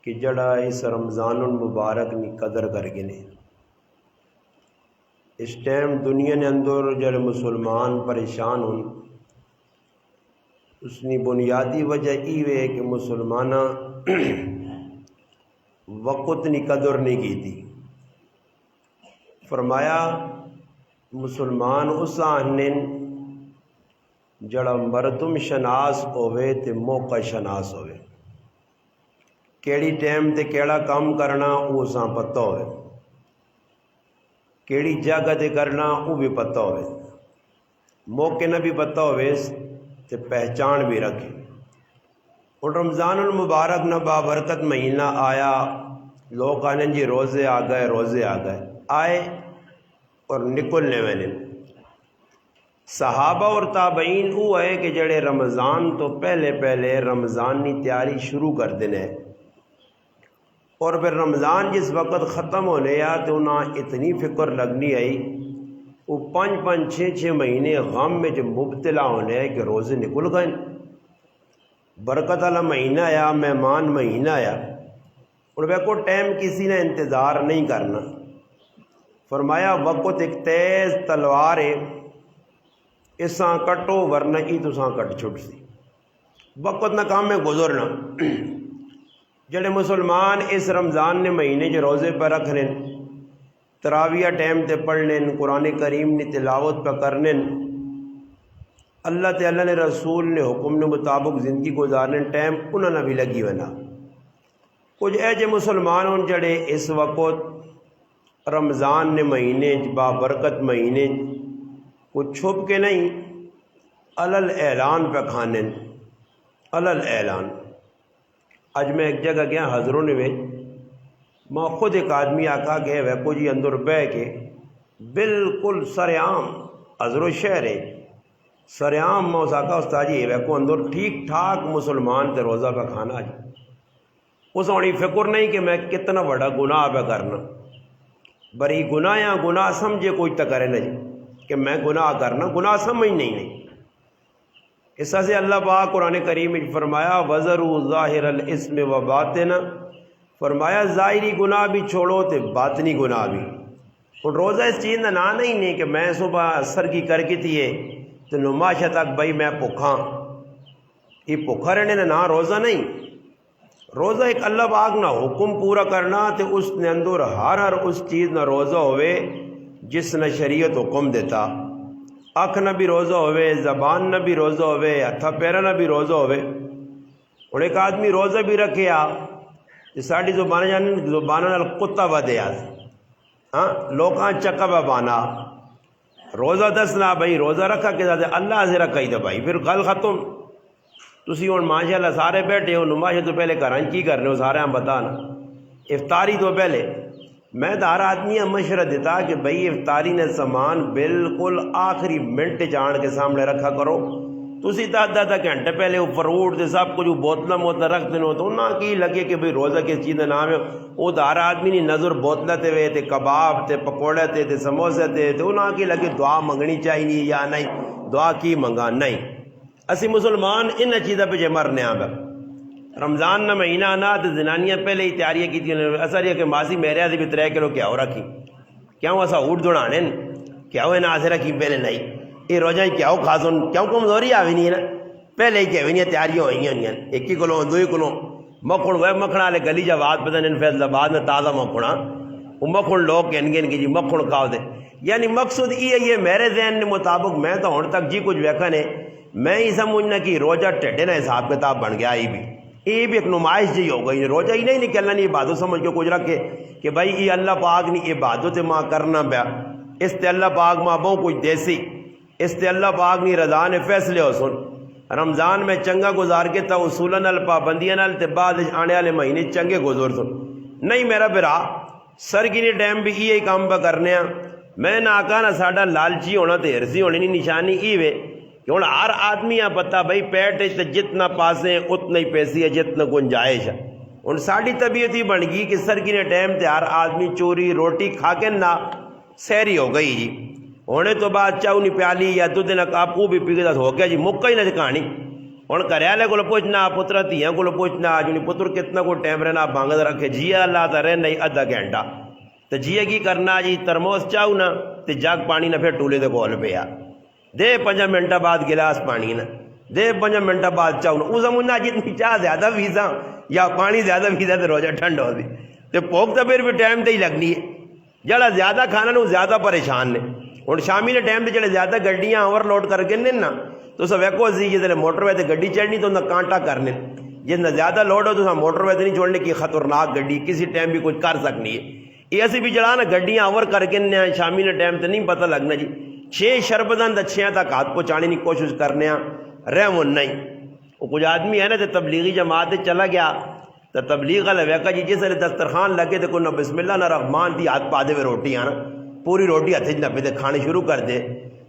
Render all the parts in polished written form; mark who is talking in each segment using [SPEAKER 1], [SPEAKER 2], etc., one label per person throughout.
[SPEAKER 1] کہ جڑا اس رمضان المبارک نی قدر کر گنے۔ اس ٹائم دنیا نے اندر جڑے مسلمان پریشان ہوں، اس کی بنیادی وجہ یہ ہے کہ مسلمانہ وقت نی قدر نہیں کی تھی۔ فرمایا مسلمان اس آہنن جڑا مردم شناس ہوئے تے موقع شناس ہوئے، کیڑی ٹائم تے کیڑا کام کرنا وہ اساں پتہ ہوئے، کیڑی جگہ تے کرنا وہ بھی پتہ ہوئے، موقع نہ بھی پتہ ہوئے تے پہچان بھی رکھے۔ اور رمضان المبارک نہ بابرکت مہینہ آیا، لوگ آنے جی روزے آ گئے آئے اور نکلنے والے۔ صحابہ اور تابعین وہ ہے کہ جڑے رمضان تو پہلے رمضان کی تیاری شروع کر دینے، اور پھر رمضان جس وقت ختم ہونے آ تو انہیں اتنی فکر لگنی آئی، وہ 5-6 مہینے غم میں جو مبتلا ہونے آئے کہ روزے نکل گئے۔ برکت والا مہینہ آیا، مہمان مہینہ آیا، اور وہ کو ٹائم کسی نے انتظار نہیں کرنا۔ فرمایا وقت ایک تیز تلوار ہے، اساں کٹو ورنہ ای تساں کٹ چھٹ سی، وقت نہ کام میں گزرنا۔ جڑے مسلمان اس رمضان نے مہینے جو روزے پر رکھنے، تراویہ ٹائم تے پڑھنے، قرآن کریم نے تلاوت پہ کرنے، اللہ تعالیٰ نے رسول نے حکم نے مطابق زندگی گزارنے ٹائم انہوں نے بھی لگی ونا۔ کچھ ایجے مسلمان ہوں جڑے اس وقت رمضان نے مہینے بابرکت مہینے کچھ چھپ کے نہیں، علل اعلان پہ کھانے، علل اعلان۔ آج میں ایک جگہ گیا حضروں نے وے، میں خود ایک آدمی آقا گئے وہ کو جی اندر بہ کے بالکل سرعام حضروں شہر ہے سرعام میں اس آقا استاد جی وہ کو اندر ٹھیک ٹھاک مسلمان تے روزہ پہ کھانا جی، اس ہوڑی فکر نہیں کہ میں کتنا بڑا گناہ پہ کرنا، بری گناہ یا گناہ سمجھے کوئی تو کرے نہ جی کہ میں گناہ کرنا، گناہ سمجھ نہیں۔ اس سے اللہ پاک قرآن کریم میں فرمایا وَذَرُوا ظَاهِرَ الْإِثْمِ وَبَاطِنَ، فرمایا ظاہری گناہ بھی چھوڑو تے باطنی گناہ بھی۔ اور روزہ اس چیز کا نام نہیں کہ میں صبح اثر کی کر کے تھیے تو نماشہ تک بھائی میں بھوکھا، یہ بھوکھا رہنے کا نام روزہ نہیں۔ روزہ ایک اللہ پاک نہ حکم پورا کرنا تے اس نے اندر ہر اس چیز نہ روزہ ہوئے جس نے شریعت حکم دیتا، اکھ نہ بھی روزہ ہوئے، زبان نہ بھی روزہ ہوئے، ہتھا پیرا نہ بھی روزہ ہوئے۔ اور ایک آدمی روزہ بھی رکھے ساڑی زبان جانے زبان کتا بدے ہاں لوکاں چکا بانا روزہ دسنا بھائی روزہ رکھا کہ اللہ سے رکھا ہی تو بھائی پھر گل ختم۔ تسی ہوں ماشاء اللہ سارے بیٹھے ہو، نماشے تو پہلے گھر کی کر رہے ہو سارے ہم بتانا، افطاری تو پہلے میں تو ہر آدمی مشورہ دیتا کہ بھئی افطاری نے سامان بالکل آخری منٹ جان کے سامنے رکھا کرو۔ تسی تو آدھا گھنٹے پہلے وہ فروٹ دے سب کچھ بوتلیں موتلیں رکھ دینا تو انہاں کی لگے کہ بھئی روزہ کس چیز کا نام ہے، وہ تو ہر آدمی نے نظر بوتلیں تے وے تے کباب تے پکوڑے تے سموسے تے انہاں کی لگے دعا منگنی چاہیے یا نہیں، دعا کی منگا نہیں۔ اسی مسلمان ان چیزوں پہ جو مرنے آگا۔ رمضان نہ مہینہ آنا تو زنانیاں پہلے ہی تیاریاں کی تھی، اثر یہ کہ ماسی میرے آدھے بھی 3 کلو کیا ہو رکھی، کیا ہوں ایسا اوٹ دوڑانے کیا ہوئے نہ آسے رکھی پہلے نہیں، یہ روزہ کیا ہو خاصن کیوں کمزوری آوی نہیں ہے نا، پہلے ہی کیا ہوئی نہیں تیاریاں ہوئی ہیں 1 کلو 2 کلو مکھن وہ مکھنا والے گلی جا بات پتہ نہیں فیض آباد میں تازہ مکھنا وہ مکھن لوگ کہیں گے کہ جی مکھن کھاؤ دے، یعنی مقصد یہ میرے ذہن کے مطابق میں تو ہوں تک جی کچھ ویکھن ہے میں ہی سمجھنا کہ روزہ ٹھڈے نہ حساب کتاب بن گیا، یہ بھی ایک نمائش جی ہو گئی۔ روزہ ہی نہیں نکلنا نہیں عبادت سمجھ کے کچھ رکھے کہ بھائی یہ اللہ پاک نہیں عبادت ماں کرنا پیا، اس تے اللہ پاک ماں بہو کچھ دیسی، اس تے اللہ پاک نہیں رضا نے فیصلے ہو سن رمضان میں چنگا گزار کے تا اصولہ نال پابندیاں نال تے بعد آنے والے مہینے چنگے گزر سن نہیں۔ میرا برا سرگیری ٹائم بھی یہ کام پہ کرنے میں نہ آکا نہ ساڈا لالچی ہونا تے ہرسی ہونے نہیں، نشانی ای وے کہ ہوں ہر آدمی پتا بھائی پیٹ جتنا پاسے اتنا ہی پیسی ہے جتنا گنجائش ہے۔ ہوں ساری طبیعت ہی بن گئی کہ سرگیری ٹائم تے ہر آدمی چوری روٹی کھا کے نہ سحری ہو گئی جی، ہونے تو بعد چاؤ نہیں پیالی یا دودھ نہ کاپو بھی پی کے ہو گیا جی، مکہ ہی نہ کہانی ہوں گھر والے کو پوچھنا پتر دھیاں کو پوچھنا جی پتر کتنا کو ٹائم رہنا بانگد رکھے جی اللہ تو رہنا ہی ادھا گھنٹہ تو جی کی کرنا جی ترموس چاہو نا تو جگ پانی نہ پھر ٹولے دے کول پیا دے 5 منٹ بعد گلاس پانی نا دے 5 منٹ بعد چاہو نا اس مجھے جتنی چاہ زیادہ پیزا یا پانی زیادہ پیزا تو روزہ ٹھنڈ ہو سی تو بھوک تو پھر بھی ٹائم تے ہی لگنی ہے جڑا زیادہ کھانا نا وہ زیادہ پریشان نے ہوں شامی کے ٹائم تے جڑے زیادہ گڈیاں اوور لوڈ کر کے نا تو سب ویکو سی جس موٹر وے تے گڈی چڑھنی تو انہیں کانٹا کرنے جس نے زیادہ لوڈ ہو تو موٹر وے نہیں چھوڑنے کی خطرناک گڈی کسی ٹائم بھی کچھ کر سکنی ہے یہ اسی بھی جڑا نا گڈیاں اوور کر کے شامی کے ٹائم تے نہیں پتہ لگنا جی 6 شربتاں 6 تک ہاتھ پہنچانے کی کوشش کرنے رحم نہیں وہ کچھ آدمی ہے نا تو تبلیغی جماعت چلا گیا تو تبلیغ والا ویکا جی جس دسترخوان لگے تو کوئی نہ بسم اللہ نہ رحمان دی ہاتھ پا دے روٹیاں نا پوری روٹی ہاتھ نہ پہ کھانے شروع کر دے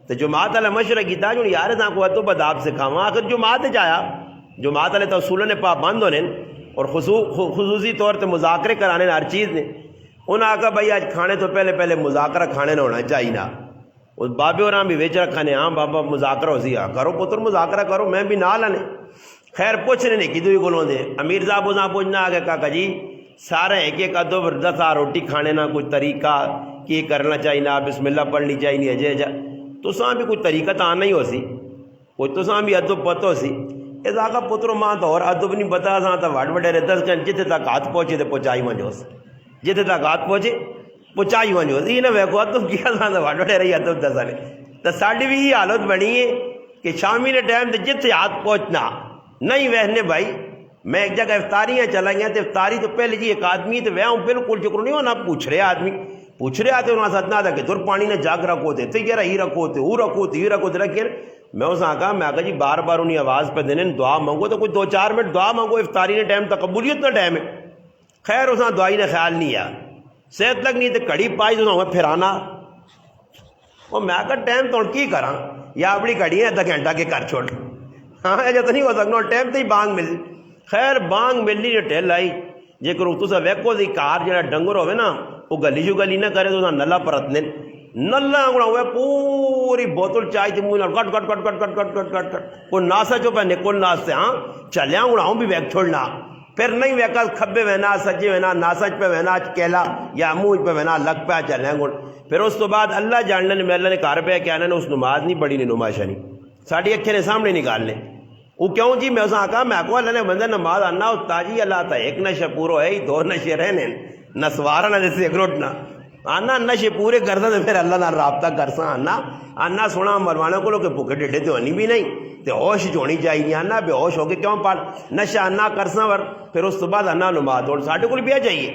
[SPEAKER 1] تو جماعت والا مشورہ کیا جو یار تھا کو ادب اداب سکھاواں آخر جماعت آیا جماعت والے تو اصول نے پابند ہونے اور خصوصی طور پہ مذاکرے کرانے ہر چیز نے انہیں آخا بھائی آج کھانے تو پہلے مذاکرہ کھانے نہ ہونا چاہیے نا اس بابے اور بھی ویچ رکھا نے ہاں بابا مذاکرہ ہو سی ہاں کرو پتر مذاکرہ کرو میں بھی نہ لانے خیر پوچھنے نہیں کی دوئی گلوں دے امیر صاحب اساں پوچھنا آگے کہا جی سارے ایک ادب 10 روٹی کھانے نہ کوئی طریقہ کی کرنا چاہیے نا بسم اللہ پڑھنی چاہیے اجے جا تو ساں بھی کوئی طریقہ تو آنا ہی ہو سی کوئی تو ساں بھی ادب پتہ ہو سی اس آگا پتروں ماں تو اور ادب نہیں پتا ساں تو وڈ وڈیرے 10 گھنٹے جتنے تک ہاتھ پہنچے تو پہنچائی ونجوس جتنے تک ہاتھ پہنچے پہنچائی ونجوس یہ نہ ویکو ادب کیا ساں تو وڈ وڈیرے ادب دسانے تو ساڈی بھی یہ حالت بنی ہے کہ شامی نے ٹائم تے جتنے ہاتھ پہنچنا نہیں وہنے بھائی میں ایک جگہ افطاریاں چلا گیا تو افطاری تو پہلے جی ایک آدمی تو وہ بالکل چکر نہیں ہونا پوچھ رہے آدمی پوچھ رہے آتے انہوں نے ساتھ نہ تھا کہ دور پانی نے جاگ رکھو تھے تو یہ رکھو تھے وہ رکھو تھے یہ رکھو تھے رکھے میں اس میں کہا جی بار بار انہیں آواز پہ دینے دعا مانگو تو کوئی 2-4 منٹ دعا مانگو افطاری نے ٹائم تک قبولیت نہ ٹائم ہے خیر اس دعائی نے خیال نہیں آیا صحت لگ نہیں تو کڑی پائی تو پھر آنا وہ میں کہا ٹائم تو کی کراں یا اپنی کڑی ہے ادھا گھنٹہ کے کر چھوڑ ہاں ایسا تو نہیں ہو سکنا ٹائم تو ہی بانگ مل خیر بانگ ملنی جو ٹھل آئی جے کرو تو سا ویکو دی کار جڑا ڈنگر ہوئے نا وہ گلی جو گلی نہ کرے تو نلا پرتنے نلا انگڑا ہوئے پوری بوتل چائے تھی موئی کٹ کٹ کٹ کٹ کٹ کٹ کٹ کٹ کٹ کوئی ناسا چو پہ نکل ناستے ہاں چلیا انگڑا ہوں بھی ویک چھوڑنا پھر نہیں ویکا کھبے وینا سجے وینا ناسج پہ وینا کیلا یا موج پہ وینا لگ پہ چلیا انگڑ پھر اس تو بعد اللہ جاننے نے میں اللہ نے کار پہ کیا نے اس نماز نہیں پڑھی نہیں نماز نہیں ساڑھی اکھے نے سامنے نکالنے وہ کیوں جی میں اسے کہا میں کو اللہ نے بندہ نماز آنا تاجی اللہ تا ایک نشہ پورو ہے دو نشے رہنے نسوارا نہ جیسے ایک روٹنا آنا نشے پورے کرتا تو پھر اللہ نہ رابطہ کرسا آنا سونا مروانے کو لوگ بھوکے ڈیڈے تو ہونی بھی نہیں تو ہوش ہونی چاہیے آنا بے ہوش ہو کے کیوں پڑھ نشہ آنا کرسا ور پھر اس تو بعد آنا نماز اور ساڑھے کو بھی چاہیے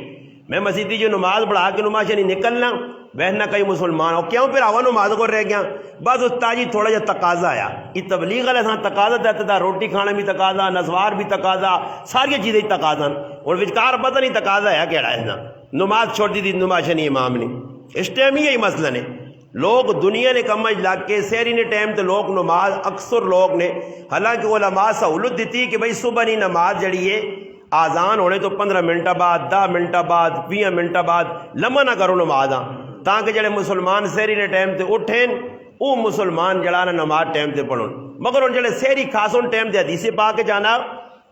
[SPEAKER 1] میں مسیدی جو نماز پڑھا کے نماز نہیں نکلنا بہنا کئی مسلمان ہو کیوں پھر آوا نماز کو رہ گیا بس اس تاجی تھوڑا جا تقاضا آیا یہ تبلیغ والے ساتھ تقاضا دیتا تھا روٹی کھانا بھی تقاضا نسوار بھی تقاضا ساری چیزیں تقاضا اور وچکار پتہ نہیں تقاضا ہے کہڑا ہے نا نماز چھوڑ دی تھی نماز نہیں امام نے اس ٹائم ہی یہی مسئلہ نے لوگ دنیا نے کمج لگ کے سہری نے ٹائم تو لوگ نماز اکثر لوگ نے حالانکہ علماء سہولت دیتی کہ بھائی صبح نہیں نماز جڑی ہے آزان ہونے تو 15 منٹ بعد 10 منٹ بعد 20 منٹ بعد لمحہ نہ کرو نماز تاکہ جڑے مسلمان سہری نے ٹائم تے اٹھیں وہ مسلمان جڑا نماز ٹائم تے پڑھن مگر ان جڑے سہری خاص ان ٹائم تے حدیث پا کے جانا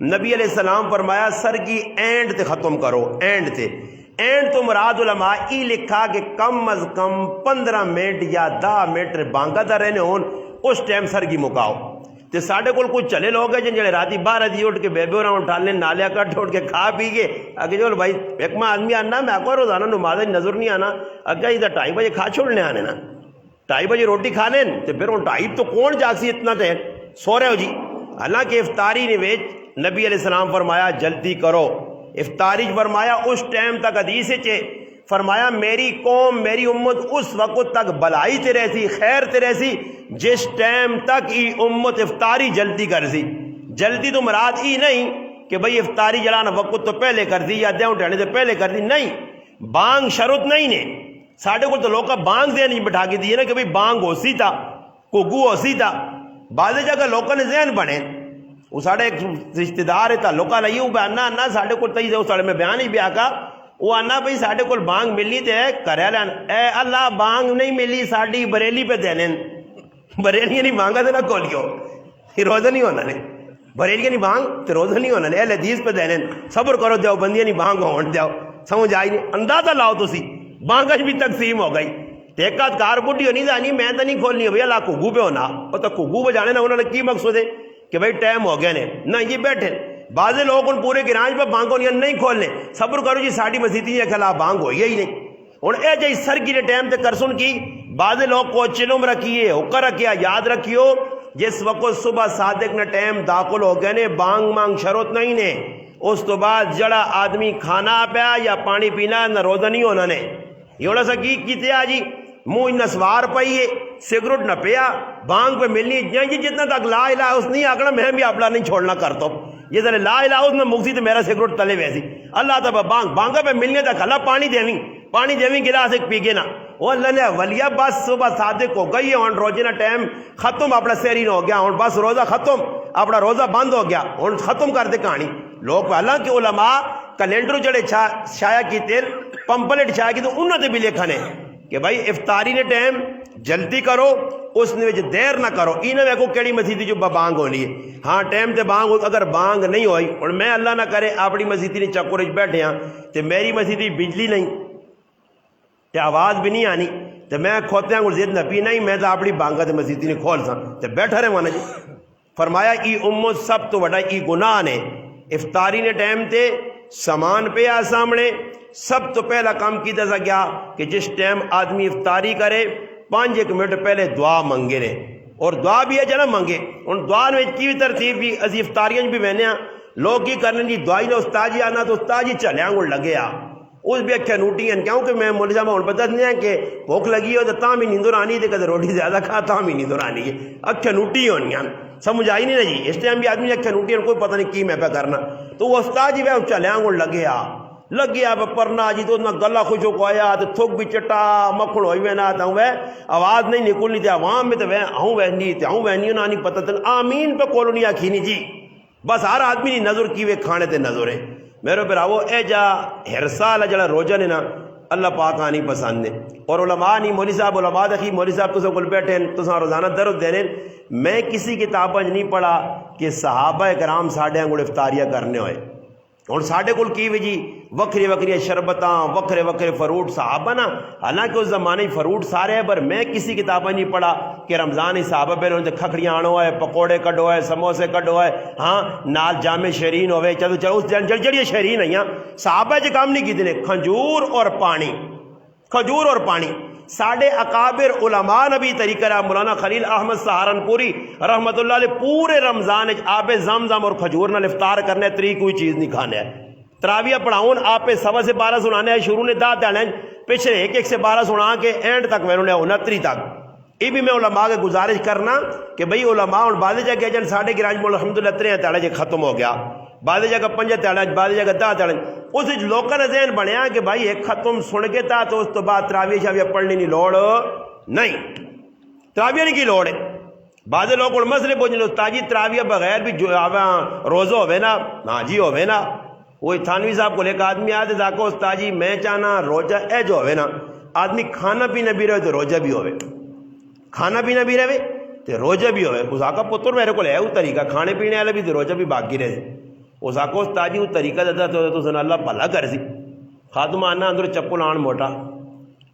[SPEAKER 1] نبی علیہ السلام فرمایا سر کی اینڈ تے ختم کرو اینڈ تے اینڈ تو مراد علماء ای لکھا کہ کم از کم 15 منٹ یا 10 منٹ بانگا دا رہنے ہون اس ٹائم سر کی مکاؤ تے ساڑھے کول کچھ چلے لوگ ہیں جن جڑے راتی 12 دی اٹھ کے بیبے اور اٹھالنے نالیا کٹ اٹھ کے کھا پی کے اگے جو بھائی ایک ماں آدمی آنا میں کو روزانہ نماز نظر نہیں آنا اگے ادھر 2:30 بجے کھا چھوڑنے آنے نا 2:30 بجے روٹی کھانے تے پھر ان 2:30 تو کون جاگسی اتنا تے سو رہے ہو جی حالانکہ افطاری نے ویچ نبی علیہ السلام فرمایا جلدی کرو افطاری فرمایا اس ٹائم تک حدیث چے فرمایا میری قوم میری امت اس وقت تک بلائی تے رہسی خیر تے رہسی جس ٹائم تک ای امت افطاری جلدی کر سی جلدی تو مراد ای نہیں کہ بھئی افطاری جلانا وقت تو پہلے کر دی یا دیوں ٹھہرنے سے پہلے کر دی نہیں بانگ شرط نہیں نے ساڑھے کو تو لوگ کا بانگ دیا نہیں بٹھا کے دیئے نا کہ بھئی بانگ ہو سی تھا کوگو ہو سی تھا بعض جگہ لوگوں نے ذہن بنے وہ ساڑھے ایک رشتہ دار تھا لوکا لئی وہ بیاننا آنا ساڑھے کو تیز ہے ساڑھے میں بیان ہی بیا کا وہ آنا بھئی ساڑھے کو بانگ ملی تے کرے لینا اے اللہ بانگ نہیں ملی ساڑھی بریلی پہ دینے بریلی نہیں مانگا دینا کولیو روزہ نہیں ہونا نے بریلیا نہیں بانگ تو روزہ نہیں ہونا اہل حدیث پہ دین صبر کرو دیو بندیاں نہیں بانگ ہون دیو سمجھ آئی نہیں اندازہ لاؤ تو سی بانگش بھی تقسیم ہو گئی ایک کار بڈی ہونی جانی میں تو نہیں کھولنی بھیا لا کھگو پہ ہونا وہ تو کھگو پہ جانے نا انہوں نے کی مقصود ہے کہ بھائی ٹائم ہو گیا نے نہ یہ بیٹھے بعض لوگ ان پورے گراج پہ بانگ ہونی نہیں کھولنے صبر کرو جی ساڑھی مسیطی کے خلاف بانگ ہوئی ہی نہیں ہوں اے جی سر کی ٹائم تے کرسن کی بعض لوگ کو چلم رکھیے ہوکر رکھیا یاد رکھیو جس وقت صبح صادق نے ٹائم داخل ہو گئے نے بانگ مانگ شروط نہیں نے اس تو بعد جڑا آدمی کھانا پیا یا پانی پینا نہ روزہ نہیں ہونا نے یہ سا کی کیتے آ جی منہ نسوار پائیے سگریٹ نہ پیا بانگ پہ ملنی جی جتنا تک لا الہ اس نہیں آکڑا میں بھی اپنا نہیں چھوڑنا کرتا ہوں یہ ذرا لا الہ اس میں مکسی تو میرا سگریٹ تلے ویسی اللہ تبا بانگ بانگا پہ ملنے تک اللہ پانی دیویں گلاس ایک پی گے نا وہ اللہ نے ولیہ بس صبح صادق ہو گئی اور روزے نا ٹائم ختم اپنا سیرین ہو گیا اور بس روزہ ختم اپنا روزہ بند ہو گیا اور ختم کر دے کہانی لوگ اللہ کے علماء کیلنڈر جڑے شایا کی تیر پمپلیٹ شایا کی تو انہوں نے بھی لکھا نے کہ بھائی افطاری نے ٹائم جلدی کرو اس نے دیر نہ کرو انہیں ویکو کیڑی مسیطی جو بانگ ہونی ہے ہاں ٹائم تے بانگ ہو اگر بانگ نہیں ہوئی اور میں اللہ نہ کرے اپنی مسیطی نے چکور بیٹھے ہاں تو میری مسیطی بجلی نہیں تے آواز بھی نہیں آنی تو میں کھوتے ہیں زید نہ پی نہیں میں تو اپنی بانگا تے مسیطی نے کھول سا تو بیٹھا رہے وانا جی فرمایا ای امت سب تو بڑا ای گناہ نے افطاری نے ٹائم تے سامان پہ آ سامنے سب تو پہلا کام کی دسا گیا کہ جس ٹائم آدمی افطاری کرے 5 منٹ پہلے دعا منگے نے اور دعا بھی ہے جنا منگے ان دعا میں کی ترتیب بھی اسی افطاریاں بھی بہنے لوگ کی کرنے جی دعائی نے استاد جی آنا تو استاد جی چلے آنگڑ لگے اس بھی اکھا نوٹی ہیں کیوں کہ میں مولوی صاحب اور پتہ نہیں ہے کہ بھوک لگی ہو تو تاں بھی نیندر آنی ہے کہ روٹی زیادہ کھا تاں بھی نیندر آنی ہے اکھا نوٹی ہونی ہیں سمجھ آئی نہیں نا جی اس ٹائم بھی آدمی اکھا نوٹی ہیں کوئی پتہ نہیں کی میں پہ کرنا تو وہ استاد جی وہ چلے آنگڑ لگے پرنا جی تو نہ گلا خوش ہو کو آیا تو تھوک بھی چٹا مکھڑ ہوئی میں نہ وہ آواز نہیں نکلنی تھی عوام میں تو وہ ہوں وہنی تھے ہوں وہنی نہ نہیں پتہ تھا آمین پہ کولونی آکھینی جی بس ہر آدمی نہیں نظر کی وہ کھانے تے نظر ہے میرے پراو اے جا ہرسال جڑا روزہ نے نا اللہ پاک آنی پسند ہے اور علماء نہیں مولوی صاحب علماء دکھی مولوی صاحب تو سب کل بیٹھے ہیں تو روزانہ درد دینے میں کسی کتاب نہیں پڑھا کہ صحابہ کرام ساڑھے انگوڑ افطاریہ کرنے ہوئے اور ساڑھے کل کی وجی وکری وکری شربتاں وکرے وکرے فروٹ صحابہ نا حالانکہ اس زمانے فروٹ سارے ہیں پر میں کسی کتابہ نہیں پڑھا کہ رمضان صحابہ پہ انہوں نے کھکڑیاں آنو ہے پکوڑے کڈو ہے سموسے کڈو ہے ہاں نال جامع شیرین ہوئے چلو اس جڑی شیرین ہیں صحابہ جو کام نہیں کی دینے کھجور اور پانی ساڑھے اکابر علماء نبی طریقہ رہا مولانا خلیل احمد سہارنپوری رحمت اللہ علیہ پورے رمضان آب زمزم اور کھجور نال افطار کرنے طریق کوئی چیز نہیں کھانے ہے تراویہ پڑھاؤں آپ 1 سے 12 سنانے ہیں شروع نے دا دینے پچھلے 1 سے 12 سنا کے اینڈ تک میں نے 29 تک یہ بھی میں علماء کے گزارش کرنا کہ بھئی علماء اور بعض جگہ جن ساڑھے گراج میں الحمدللہ 3 تیڑے جے ختم ہو گیا بعض جگہ 5 تیڑے بعض جگہ 10 تیڑے اس لوگوں نے ذہن بنیا کہ بھائی ایک ختم سن کے تھا تو اس تو بعد تراویہ شاویہ پڑھنے نہیں لوڑ نہیں تراویہ نہیں کی لوڑ ہے بعض لوگ اور مسئلے پوچھنے استاد جی تراویہ بغیر بھی روزہ ہوئے نا ہاں جی ہوئے نا وہی تھانوی صاحب کو لے کے آدمی آتے تاکہ استاد جی میں چاہنا روزہ اے جو ہوئے نا آدمی کھانا پینا بھی رہے تو روزہ بھی ہوئے کھانا پینا بھی رہے تو روزہ بھی ہوئے اس آقا پتر میرے کو لے وہ طریقہ کھانے پینے والے بھی تو روزہ بھی باقی رہے اس آقا استاد جی وہ طریقہ دیتا تو سن اللہ بھلا کر سی خاتمہ آنا اندر چپل آن موٹا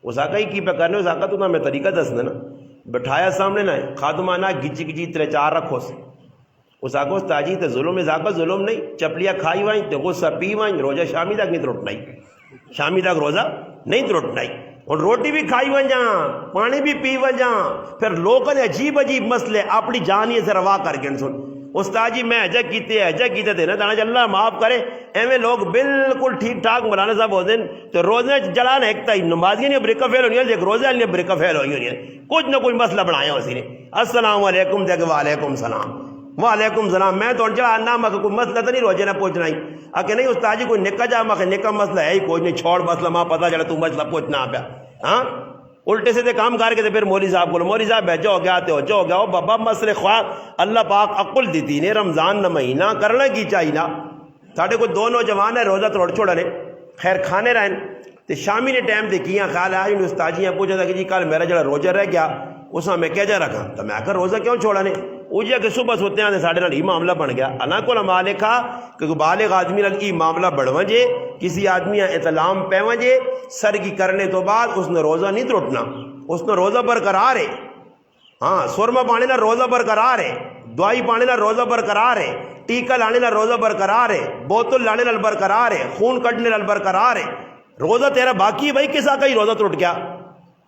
[SPEAKER 1] اس آقا ہی کی پہ کرنے اس آقا تو نہ میں طریقہ دس دینا بٹھایا سامنے نہ خاتمہ آنا گچی گچی 3-4 رکھو سے اس آقا استاد جی تو ظلم اس آقا ظلم نہیں چپلیاں کھائی وائیں تو غصہ پی وائیں روزہ شامی تک نہیں ترٹنا شامی تک روزہ نہیں ترٹنا اور روٹی بھی کھائی وجاں پانی بھی پی وجاں پھر لوگوں نے عجیب مسئلے اپنی جانی سے روا کر کے سن استاد جی میں ایجا کیتے تھے نا دانا اللہ معاف کرے ایویں لوگ بالکل ٹھیک ٹھاک مولانا صاحب ہوتے ہیں تو روزے جلانا ایک تھا نمازی نہیں بریکہ فیل ہونی ہے ایک روزے نہیں بریکہ فیل ہوئی ہے کچھ نہ کوئی مسئلہ بنایا اسی نے السلام علیکم دے کے وعلیکم السلام وعلیکم السلام میں تو چلا نہ مگر کوئی مسئلہ تو نہیں روزے نہ پوچھنا ہی کہ نہیں استاد جی کوئی نکا جا مگر نکا مسئلہ ہے ہی کوئی نہیں چھوڑ مسئلہ ماں پتہ چلا تو مسئلہ پوچھنا پیا ہاں الٹے سے کام کر کے پھر مولوی صاحب کو مولوی صاحب جو ہو گیا تو جو ہو گیا وہ بابا مسئلے خواہ اللہ پاک عقل دیتی نے رمضان نہ مہینہ کرنا کی چاہیے نا ساڑھے کوئی 2 نوجوان ہیں روزہ توڑ چھوڑا نے خیر کھانے رہن تو شامی نے ٹائم تے کیا خیال آیا انہوں استاد جی پوچھا تھا کہ جی کل میرا جڑا روزہ رہ گیا اس میں کیا جا رکھا تو میں کہا روزہ کیوں چھوڑا نے وہ جی کہ صبح سوتے ہیں ساڑھے نال ہی معاملہ بن گیا. اللہ کو علماء لکھا کہ بالغ آدمی نال یہ معاملہ بڑھو جے کسی آدمی اطلام پیو جے سرگی کرنے تو بعد اس نے روزہ نہیں ترٹنا, اس نے روزہ برقرار ہے. ہاں سرما پانے نال روزہ برقرار ہے, دوائی پانے نال روزہ برقرار ہے, ٹیکا لانے نال روزہ برقرار ہے, بوتل لانے نال برقرار ہے, خون کٹنے نال برقرار ہے. روزہ تیرا باقی ہے بھائی, کسا کا ہی روزہ ٹوٹ گیا.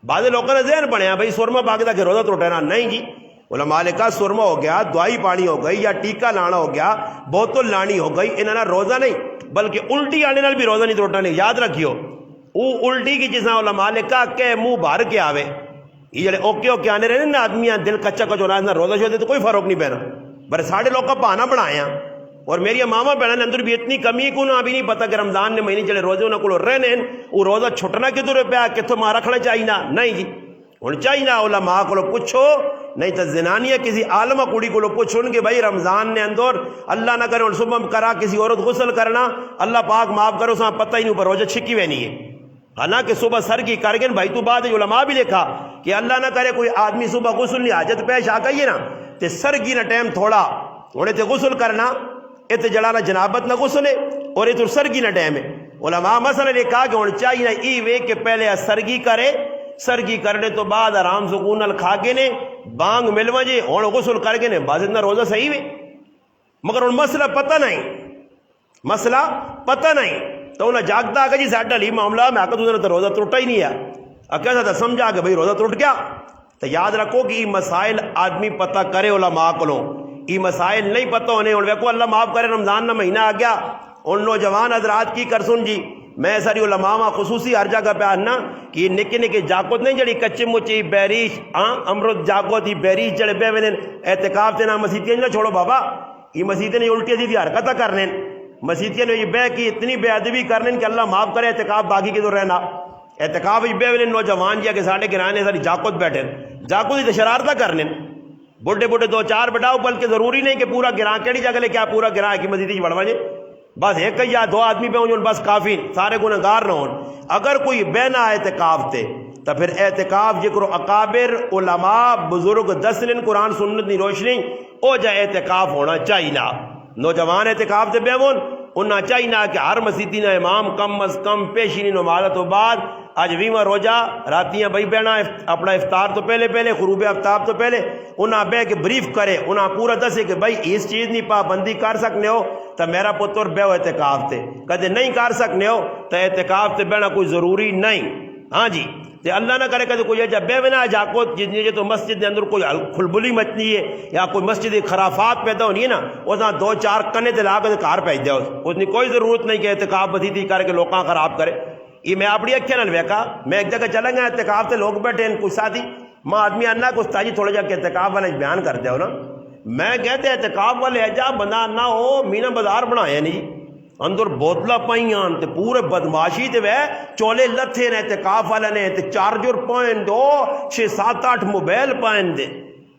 [SPEAKER 1] بعض لوگوں نے ذہن بنیا بھائی سرما پا کے تاکہ روزہ ٹوٹنا. نہیں جی, علماء نے کہا سرما ہو گیا, دوائی پانی ہو گئی, یا ٹیکا لانا ہو گیا, بوتل لانی ہو گئی, انہاں روزہ نہیں بلکہ الٹی آنے نال بھی روزہ نہیں ٹوٹنا. نہیں یاد رکھیو, وہ الٹی کی جس طرح علماء نے کہا کہ منہ بھر کے آوے, یہ جڑے اوکے اوکے آنے رہے نا آدمی دل کچا کچونا روزہ شو دے تو کوئی فرق نہیں پینا. پر ساڑھے لوگ کا بہانا بنایا. اور میری ماما بہن اندر بھی اتنی کمی کو نہ ابھی نہیں پتا کہ رمضان نے مہینے چلے روزے انہوں کو رہنے وہ روزہ چھٹنا کدھر پیا کتوں ماں رکھنا چاہیے. نہیں جی ہوں چاہیے علماء کو پوچھو, نہیں تو زنانیہ کسی عالمہ کڑی کو پوچھو کہ بھائی رمضان نے اندر اللہ نہ کرے صبح کرا کسی عورت غسل کرنا اللہ پاک معاف کرو سا پتہ ہی نہیں اوپر روزہ چھکی ہوئی نہیں ہے. حالانکہ صبح سر کی کر گئے بھائی تو بعد علماء بھی لکھا کہ اللہ نہ کرے کوئی آدمی صبح غسل نہیں حاجت پیش آ گئی ہے نا تے سر کی نہ ٹائم تھوڑا ہونے تے غسل کرنا ات جلانا جنابت نہ غسل ہے اور یہ تو سرگی نہ ٹائم ہے. علماء مسئلہ نے کہا کہ ہونا چاہیے نہ ای وے کہ پہلے سرگی کرے, سرگی کرنے تو بعد آرام سکون نال کھا کے نے بانگ ملو جے ہوں غسل کر کے نے بعض اتنا روزہ صحیح ہے. مگر ان مسئلہ پتہ نہیں, مسئلہ پتہ نہیں تو انہیں جاگتا کہ جی ساڈا لی معاملہ میں آکا تو روزہ ٹوٹا ہی نہیں ہے. کیسا تھا سمجھا کہ بھائی روزہ ٹوٹ گیا. تو یاد رکھو کہ یہ مسائل آدمی پتہ کرے علماء کو, یہ مسائل نہیں پتہ ہونے اور ویکو اللہ معاف کرے رمضان نہ مہینہ آ گیا. ان نوجوان حضرات کی کر سن جی, میں ساری علماء خصوصی ہر جگہ پہ آنا کہ یہ نکے نکے جاگت نہیں جڑی کچے مچی بیریش امرت جاگت ہی بیریش جڑے بے وین اعتکاف سے نہ مسیتیں نہ چھوڑو بابا, یہ مسیتیں نہیں الٹی سیدھی حرکتیں کرنے مسیتیں نے یہ بے کی اتنی بے ادبی کرنے کہ اللہ معاف کرے اعتکاف باقی کے تو رہنا اعتکاف بے وین نوجوان جی کہ ساڑھے گرانے ساری جاگت بیٹھے جاگت ہی تو شرارتہ کرنے بڑھے بڑھے دو چار بٹاؤ بلکہ ضروری نہیں کہ پورا گراں کیڑی جگہ لے کیا پورا گراں کی مسجد بڑھوا جے بس ایک یا دو آدمی پہ ہوں بس کافی سارے گنہگار نہ ہوں. اگر کوئی بہنا اعتکاف تے تو پھر اعتکاف ذکر اکابر علماء بزرگ دسلن قرآن سنت کی روشنی او جا اعتکاف ہونا چاہیے. نوجوان اعتکاف تے بیون انہاں چاہیے کہ ہر مسیتی نہ امام کم از کم پیشینی نماز تو بعد آج 20واں روزہ راتیاں بھائی بہنا اپنا افطار تو پہلے غروب آفتاب تو پہلے انہاں بہ کے بریف کرے انہاں پورا دسے کہ بھائی اس چیز نہیں پابندی کر سکنے ہو تو میرا پتر بیو اعتکاف تے کدے نہیں کر سکنے ہو تو اعتکاف تے بہنا کوئی ضروری نہیں. ہاں جی تے اللہ نہ کرے کدے کوئی جب بے بنا جاکو جتنی تو مسجد کے اندر کوئی کھلبلی مچنی ہے یا کوئی مسجد خرافات پیدا ہونی ہے نا وہاں دو چار کنے تے لا کے گھر بھیج دو, اس کی کوئی ضرورت نہیں کہ اعتکاف بدیتی کر کے لوکاں خراب کرے. یہ میں اپنی اکھیں نال ویکھا میں ایک جگہ چلا گیا اعتکاف تے لوگ بیٹھے ہیں کوئی ساتھی ماں آدمی آنا کہ استاد جی تھوڑے جا کے اعتکاف والے بیان کر دو نا. میں کہتے اعتکاف والے ایجا بندہ نہ ہو مینا بازار بنایا نہیں جی اندر بوتلہ پائیاں تے پورے بدماشی تے وہ چولے لتھے نے اعتکاف والے نے تے چارجر پوائنٹ دو 6-7-8 موبائل پوائنٹ دے.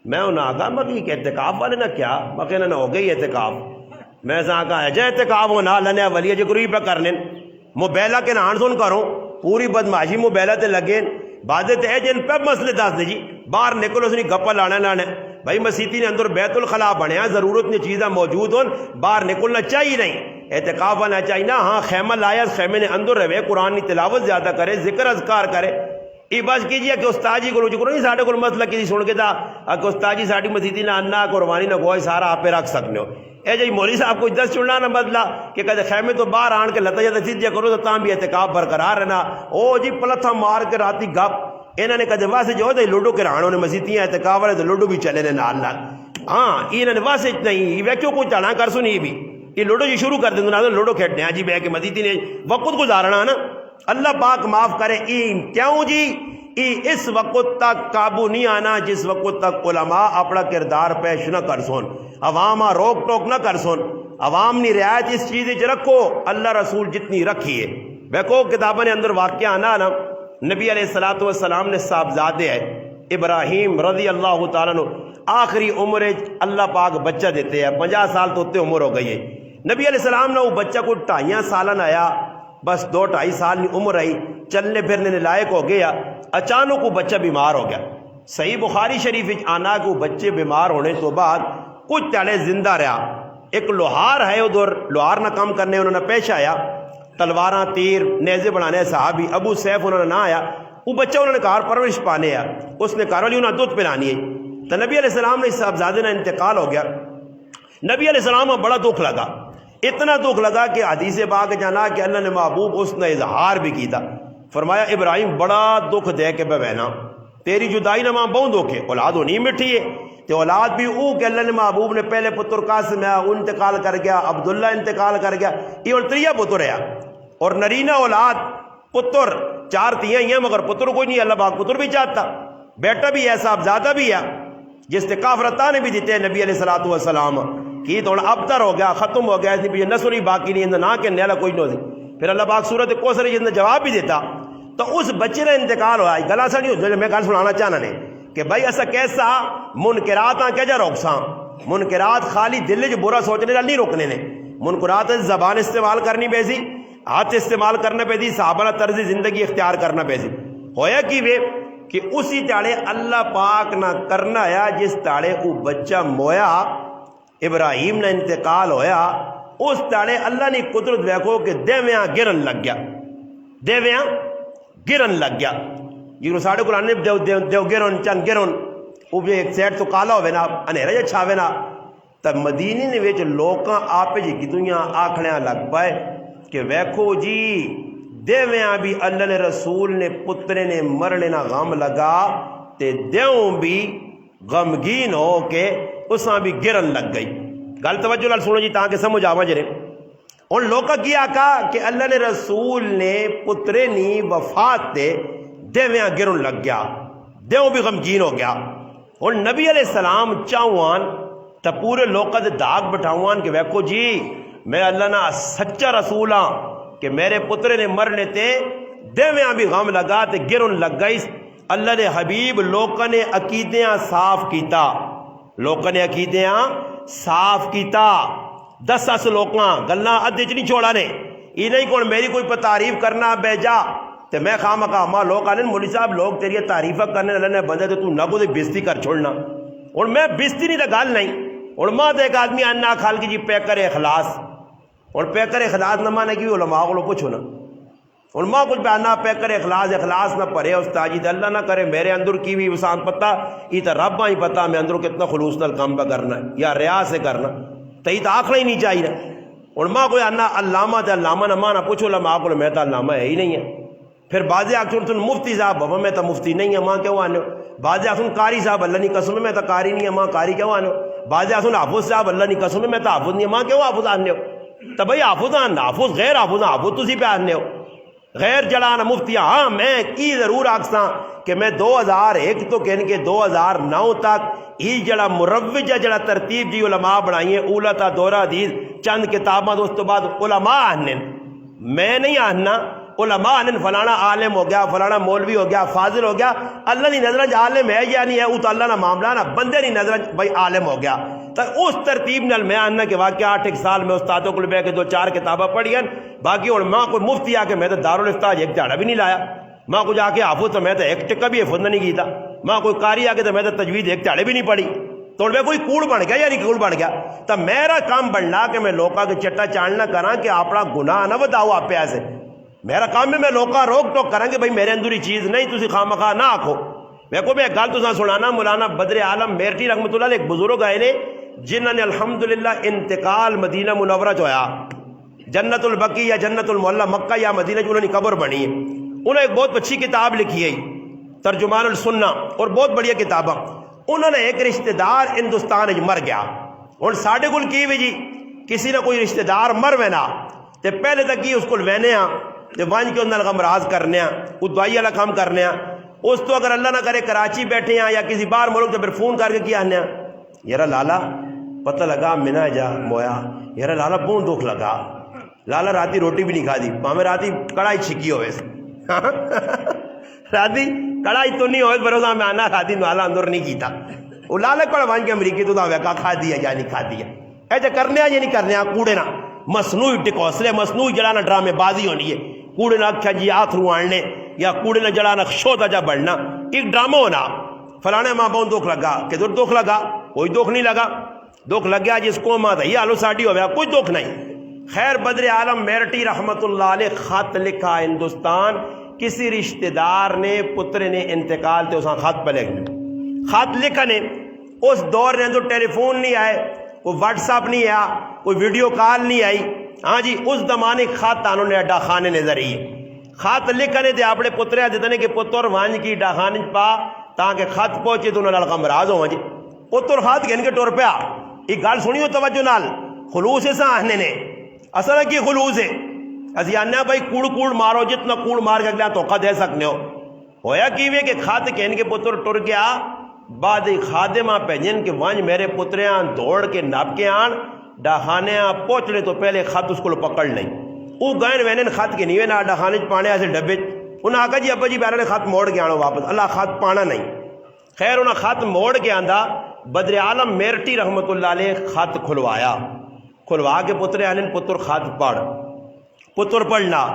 [SPEAKER 1] میں انہوں نے کہا میں کہ اعتکاف والے نہ کیا میں کہنا نہ ہو گئی اعتکاف. میں سا کہا ہے جا اعتکاف ہو نہ لنے ولی جگروی پہ کرنے موبائلہ کے نان سن کرو پوری بدماشی موبائلہ تے لگے بعد تے جن پہ مسئلے دس دے جی باہر نکلو سنی گپا لانے بھائی مسیتی نے اندر بیت الخلاء بنیا ضرورت نہیں چیزیں موجود ہوں باہر نکلنا چاہیے نہیں اعتکاف ہونا چاہیے نا. ہاں خیمہ لایا خیمے نے اندر رہے قرآن کی تلاوت زیادہ کرے ذکر اذکار کرے. یہ بس کیجیے کہ استاد جی کو رجوع کرو نہیں ساڑھے کو مسئلہ کسی سن کے تھا کہ استاد جی ساڑھی مسیتی نہ انا قربانی نہ گوئے سارا آپ پہ رکھ سکنے ہو. اے جی مولوی صاحب کو دس چڑنا نہ بدلا کہ کہتے خیمے تو باہر آن کے لتا جاتا سیدھیا کرو تو تاں بھی اعتکاف برقرار رہنا. او جی پلتھا مار کے راتی گپ انہوں نے کہتے واسے جو ہوتا لوڈو کے رانوں نے مسیتیاں اعتکاف والے تو لوڈو بھی چلے نے نال. ہاں انہوں نے واسے نہیں ویکھو کوئی چڑھا کر سنی بھی یہ لوڈو جی شروع کر دیں لوڈو کھیلنے ہیں جی بہ کے مسیتی نے وقت گزارنا نا. اللہ پاک معاف کرے. کیوں جی اس وقت تک قابو نہیں آنا جس وقت تک علماء اپنا کردار پیش نہ کر سون عوام روک ٹوک نہ کر سون عوام نے رعایت اس چیز رکھو اللہ رسول جتنی رکھی ہے. دیکھو کتابوں نے اندر واقعہ آنا نا نبی علیہ السلام نے صاحبزادے ہے ابراہیم رضی اللہ تعالیٰ عنہ آخری عمر اللہ پاک بچہ دیتے ہیں 50 سال تو اتنے عمر ہو گئی ہے. نبی علیہ السلام نے وہ بچہ کو 2.5 سالن آیا بس 2-2.5 سال کی عمر آئی چلنے پھرنے لائق ہو گیا. اچانک وہ بچہ بیمار ہو گیا صحیح بخاری شریف آنا کہ وہ بچے بیمار ہونے تو بعد کچھ تیڑے زندہ رہا. ایک لوہار ہے ادھر لوہار نہ کام کرنے انہوں نے پیش آیا, تلواراں تیر نیزے بنانے صحابی ابو سیف انہوں نے نہ آیا. وہ بچہ انہوں نے کہا پرورش پانے آیا, اس نے کہا انہوں نے دودھ پلانی ہے. تو نبی علیہ السلام نے اس صاحبزادے نے انتقال ہو گیا. نبی علیہ السلام کو بڑا دکھ لگا, اتنا دکھ لگا کہ حدیث پاک جانا کہ اللہ نے محبوب اس نے اظہار بھی کیتا. فرمایا ابراہیم بڑا دکھ دے کے بہنا تیری جدائی نہ ماں بہت دکھ ہے, اولاد ہونی مٹھی ہے تو اولاد بھی او کہ اللہ نے محبوب نے پہلے پتر قاسم ہے وہ انتقال کر گیا, عبداللہ انتقال کر گیا, یہ اور تریہ پتر ہے. اور نرینہ اولاد پتر 4 تیاں ہی ہیں مگر پتر کوئی نہیں. اللہ پاک پتر بھی چاہتا, بیٹا بھی ہے, صاحبزادہ بھی ہے, جس نے کافرتا نے بھی دیتے نبی علیہ الصلوۃ والسلام کی تو ابتر ہو گیا, ختم ہو گیا, اس نے نسل ہی باقی نہیں نہ کہ نیلا کوئی نہیں ہوتی. پھر اللہ پاک سورت کوثر جس نے جواب بھی دیتا تو اس بچے نے انتقال ہوا. گلا سا نہیں ہو, میں گل سنانا چاہنا نے کہ بھائی ایسا کیسا منکرات کیا جا روکساں. منکرات خالی دل جو برا سوچنے نہیں روکنے نے, منکرات زبان استعمال کرنی پیسی, ہاتھ استعمال کرنا پہ دی, صحابہ طرز زندگی اختیار کرنا پہ سی. ہویا کی وے کہ اسی تاڑے اللہ پاک نہ کرنا ہے جس تاڑے وہ بچہ مویا ابراہیم نے انتقال ہویا, اس تاڑے اللہ نے قدرت ویکھو کہ دیویاں گرن لگ گیا, دیویاں گرن لگ گیا. جی ساڑھے قرآن نے دیو گرن چند گرن وہ بھی ایک سیٹ تو کالا ہوئے نا انہیرا جا چھاوے نا. تب مدینی نے ویچ لوکاں آپے جی کتویاں آکھڑیاں لگ پائے کہ ویکھو جی دیویاں بھی اللہ نے رسول نے پترے نے مرنے نہ غم لگا تے دیوں بھی غمگین ہو کے اساں بھی گرن لگ گئی. گل توجہ لال سنو جی تاکہ سمجھ آواں جرے. ان لوکا کیا کہا کہ اللہ نے رسول نے پترے نی وفات تے دیویاں گرن لگ گیا, دیوں بھی غمگین ہو گیا. اور نبی علیہ السلام چاہوان تا پورے لوکا دے داغ بٹھاوان کہ ویکھو جی میں اللہ نہ سچا رسول ہاں کہ میرے پترے نے مرنے تے دیویاں بھی غم لگا تے گرن لگ گئی. اللہ نے حبیب لوکاں نے عقیدیاں صاف کیتا, لوکاں نے عقیدیاں صاف کیتا. 10 لوکاں گلاں ادھے چ نہیں چھوڑا نے, یہ نہیں کون میری کوئی تعریف کرنا بے جا تے میں خام کا ماں لوگ آنے مولوی صاحب لوگ تیری تعریفہ کرنے اللہ نے بندے تو نہ کو بےزتی کر چھوڑنا. اور میں بےزتی نہیں تو گل نہیں. اور ماں تو ایک آدمی انا کھال کی جی پیکر اخلاص, اور پیکر اخلاص نہ مانے کی علماء کو پوچھو نا. اور ماں کچھ بیانا پیکر اخلاص نہ پڑھے استاد جی اللہ نہ کرے میرے اندر کی بھی وسان پتہ یہ تو رب ہی پتہ میں اندر کتنا خلوص نال کام پہ کرنا یا ریا سے کرنا تو یہ تو آخنا ہی نہیں چاہیے. اور ماں کوئی آنا علامہ تو علامہ نہ مانا پوچھو علماء کو میں تو علامہ ہے ہی نہیں ہے. پھر بعض آخر تم مفتی صاحب بابا میں تو مفتی نہیں ہے ماں کیوں آنے ہو. بعض آخر قاری صاحب اللہ نہیں قسم میں تو قاری نہیں ہے ماں قاری کیوں آنے ہو. بعض آخر حافظ صاحب اللہ نہیں قسم میں تو حافظ نہیں ہے ماں کیوں حافظ آنے ہو. تو بھائی حافظ آنا حافظ غیر حافظ حافظ تسی پہ آنے ہو غیر جلانا مفتی. ہاں میں کی ضرور آکساں کہ میں 2001 تو کہنے کے 2009 تک یہ جڑا مروج ہے جڑا ترتیب جی علماء بنائی ہیں اولا تا دورہ حدیث چند کتاباں تو اس تو بعد علماء آنے, میں نہیں آنا علماء آنے فلانا عالم ہو گیا فلانا مولوی ہو گیا فاضل ہو گیا. اللہ نہیں نظر عالم ہے یا نہیں ہے وہ تو اللہ نہ معاملہ نا بندے نہیں نظر بھائی عالم ہو گیا. تو اس ترتیب نال میں آنا کہ واقعہ 8 سال میں استادوں کو بہ کے 2-4 کتابیں پڑھی ہیں. باقی اور ماں کوئی مفتی آ کے میں تو دارالفتاح ایک جھاڑا بھی نہیں لایا. ماں کو جا کے حافظ تو میں تو ایک ٹکا بھی حفظ نہیں کیتا. ماں کوئی قاری آ کے تو میں تو تجوید ایک جھاڑے بھی نہیں پڑھی. تو میں کوئی کوڑ بن گیا یا نہیں کوڑ بن گیا. تو میرا کام بننا کہ میں لوکاں کے چٹا چاننا کراں کہ اپنا گناہ نہ بتاؤ آپ ایسے. میرا کام ہے میں لوکاں روک ٹوک کریں کہ بھائی میرے اندر ہی چیز نہیں تسی خامخواہ نہ آکھو. میں کو بھی ایک گل تو سنانا مولانا بدر عالم میرٹی رحمۃ اللہ علیہ ایک بزرگ آئے نے جنہوں نے الحمدللہ انتقال مدینہ منورہ جو آیا جنت البقیع یا جنت المعلی مکہ یا مدینہ جو انہوں نے قبر بنی ہے. انہوں نے ایک بہت اچھی کتاب لکھی ہے ترجمان السنہ اور بہت بڑی کتاباں. انہوں نے ایک رشتہ دار ہندوستان مر گیا. اور ساڑھے کل کی بھی جی کسی نہ کوئی رشتہ دار مر وینا تے پہلے تک ہی اس کو وینے ہاں تے وانج کے اندر غمراز کرنے ہاں وہ دوائی والا کام کرنے ہاں. اس تو اگر اللہ نہ کرے کراچی بیٹھے ہیں یا کسی باہر ملک تو پھر فون کر کے کیا آنے یارا لالا پتہ لگا منا جا مویا یارا لالا بہت دکھ لگا لالا راتی روٹی بھی نہیں کھا دی پاویں راتی کڑائی چھکی ہوئے راتی کڑائی تو نہیں ہوئے بروزہ میں آنا راتی نوالا اندر نہیں کیتا وہ لالا کڑا وانج کے امریکی تو ویکا کھا دیا یا نہیں کھا دیا ایسے کرنے یا نہیں کرنے کوڑے نا مصنوعی ٹکوسلے مصنوعی جڑانا ڈرامے بازی ہونی ہے کوڑے نہ اکھا جی آتھرو آننے یا کوڑے نہ جڑانا شوتا جا بڑھنا ایک ڈرامہ ہونا فلانے ماں بہن دکھ لگا، کدھر دکھ لگا؟ کوئی دکھ نہیں لگا، دکھ لگ گیا جس کو ماں تھی آلو ساڈی ہو گیا، کوئی دکھ نہیں۔ خیر بدر عالم میرٹی رحمت اللہ علیہ خط لکھا ہندوستان، کسی رشتہ دار نے پتر نے انتقال تے اساں خط پہ لکھ لیا، خط لکھنے اس دور نے تو ٹیلی فون نہیں آئے، کوئی واٹس ایپ نہیں آیا، کوئی ویڈیو کال نہیں آئی، ہاں جی اس زمانے خط آنوں نے اڈا خانے نے ذریعے خط لکھنے تے اپنے پتریا دیتے کہ پتر وانج کی ڈا خانے پا تاکہ خط پہنچے تو انہوں نے مراد ہو جی پتر خط گھن کے ٹور پیا۔ یہ گل سنیو توجہ نال، خلوص ایسا آنے نے اصل کی خلوص ہے، اسی آنے بھائی کوڑ کوڑ مارو، جتنا کوڑ مار کے اگلا توقع دے سکنے ہو۔ ہویا کیوے کہ خط کہن کے پتر ٹر گیا، بعد خادمہ پہنجن کہ وانج میرے پتریاں دوڑ کے نپ کے آن ڈاخانے پہنچنے تو پہلے خط اس کو پکڑ لیں، وہ گئن وینن خط کے نیوے نہ ڈاخانے پانے ایسے ڈبے، انہاں آکھا جی ابا جی بیرے خط موڑ کے آنو واپس، اللہ خط پانا نہیں۔ خیر انہاں خط موڑ کے آندھا، بدر عالم میرٹی رحمت اللہ علیہ خط کھلوایا، کھلوا کے پتر آنن پتر خط پڑھ، پتر پڑھنا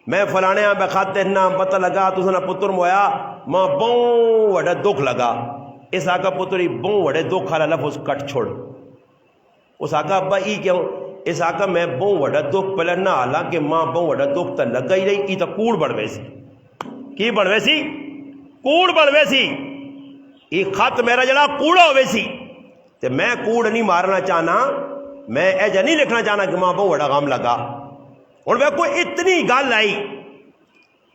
[SPEAKER 1] میں فلانے ہاں بے خط تہنا پتہ لگا تو سنا پتر مویا ماں بہن وڈا دکھ لگا، اس آقا پتری بہن وڈے دکھ والا لفظ کٹ چھوڑ، اس آقا ابا ای کیوں؟ اس آقا میں بہن وڈا دکھ پہلے نہ حالانکہ ماں بہن وڈا دکھ تا لگا ہی رہی، ای تا کوڑ بڑھوے سی، کی بڑھوے سی؟ کوڑ بڑھوے سی، ای خط میرا جڑا کوڑا ہوئے سی، تے میں کوڑ نہیں مارنا چاہنا، میں ایجا نہیں لکھنا چاہنا کہ ماں بہن وڈا غم لگا۔ اور وہ کوئی اتنی گال آئی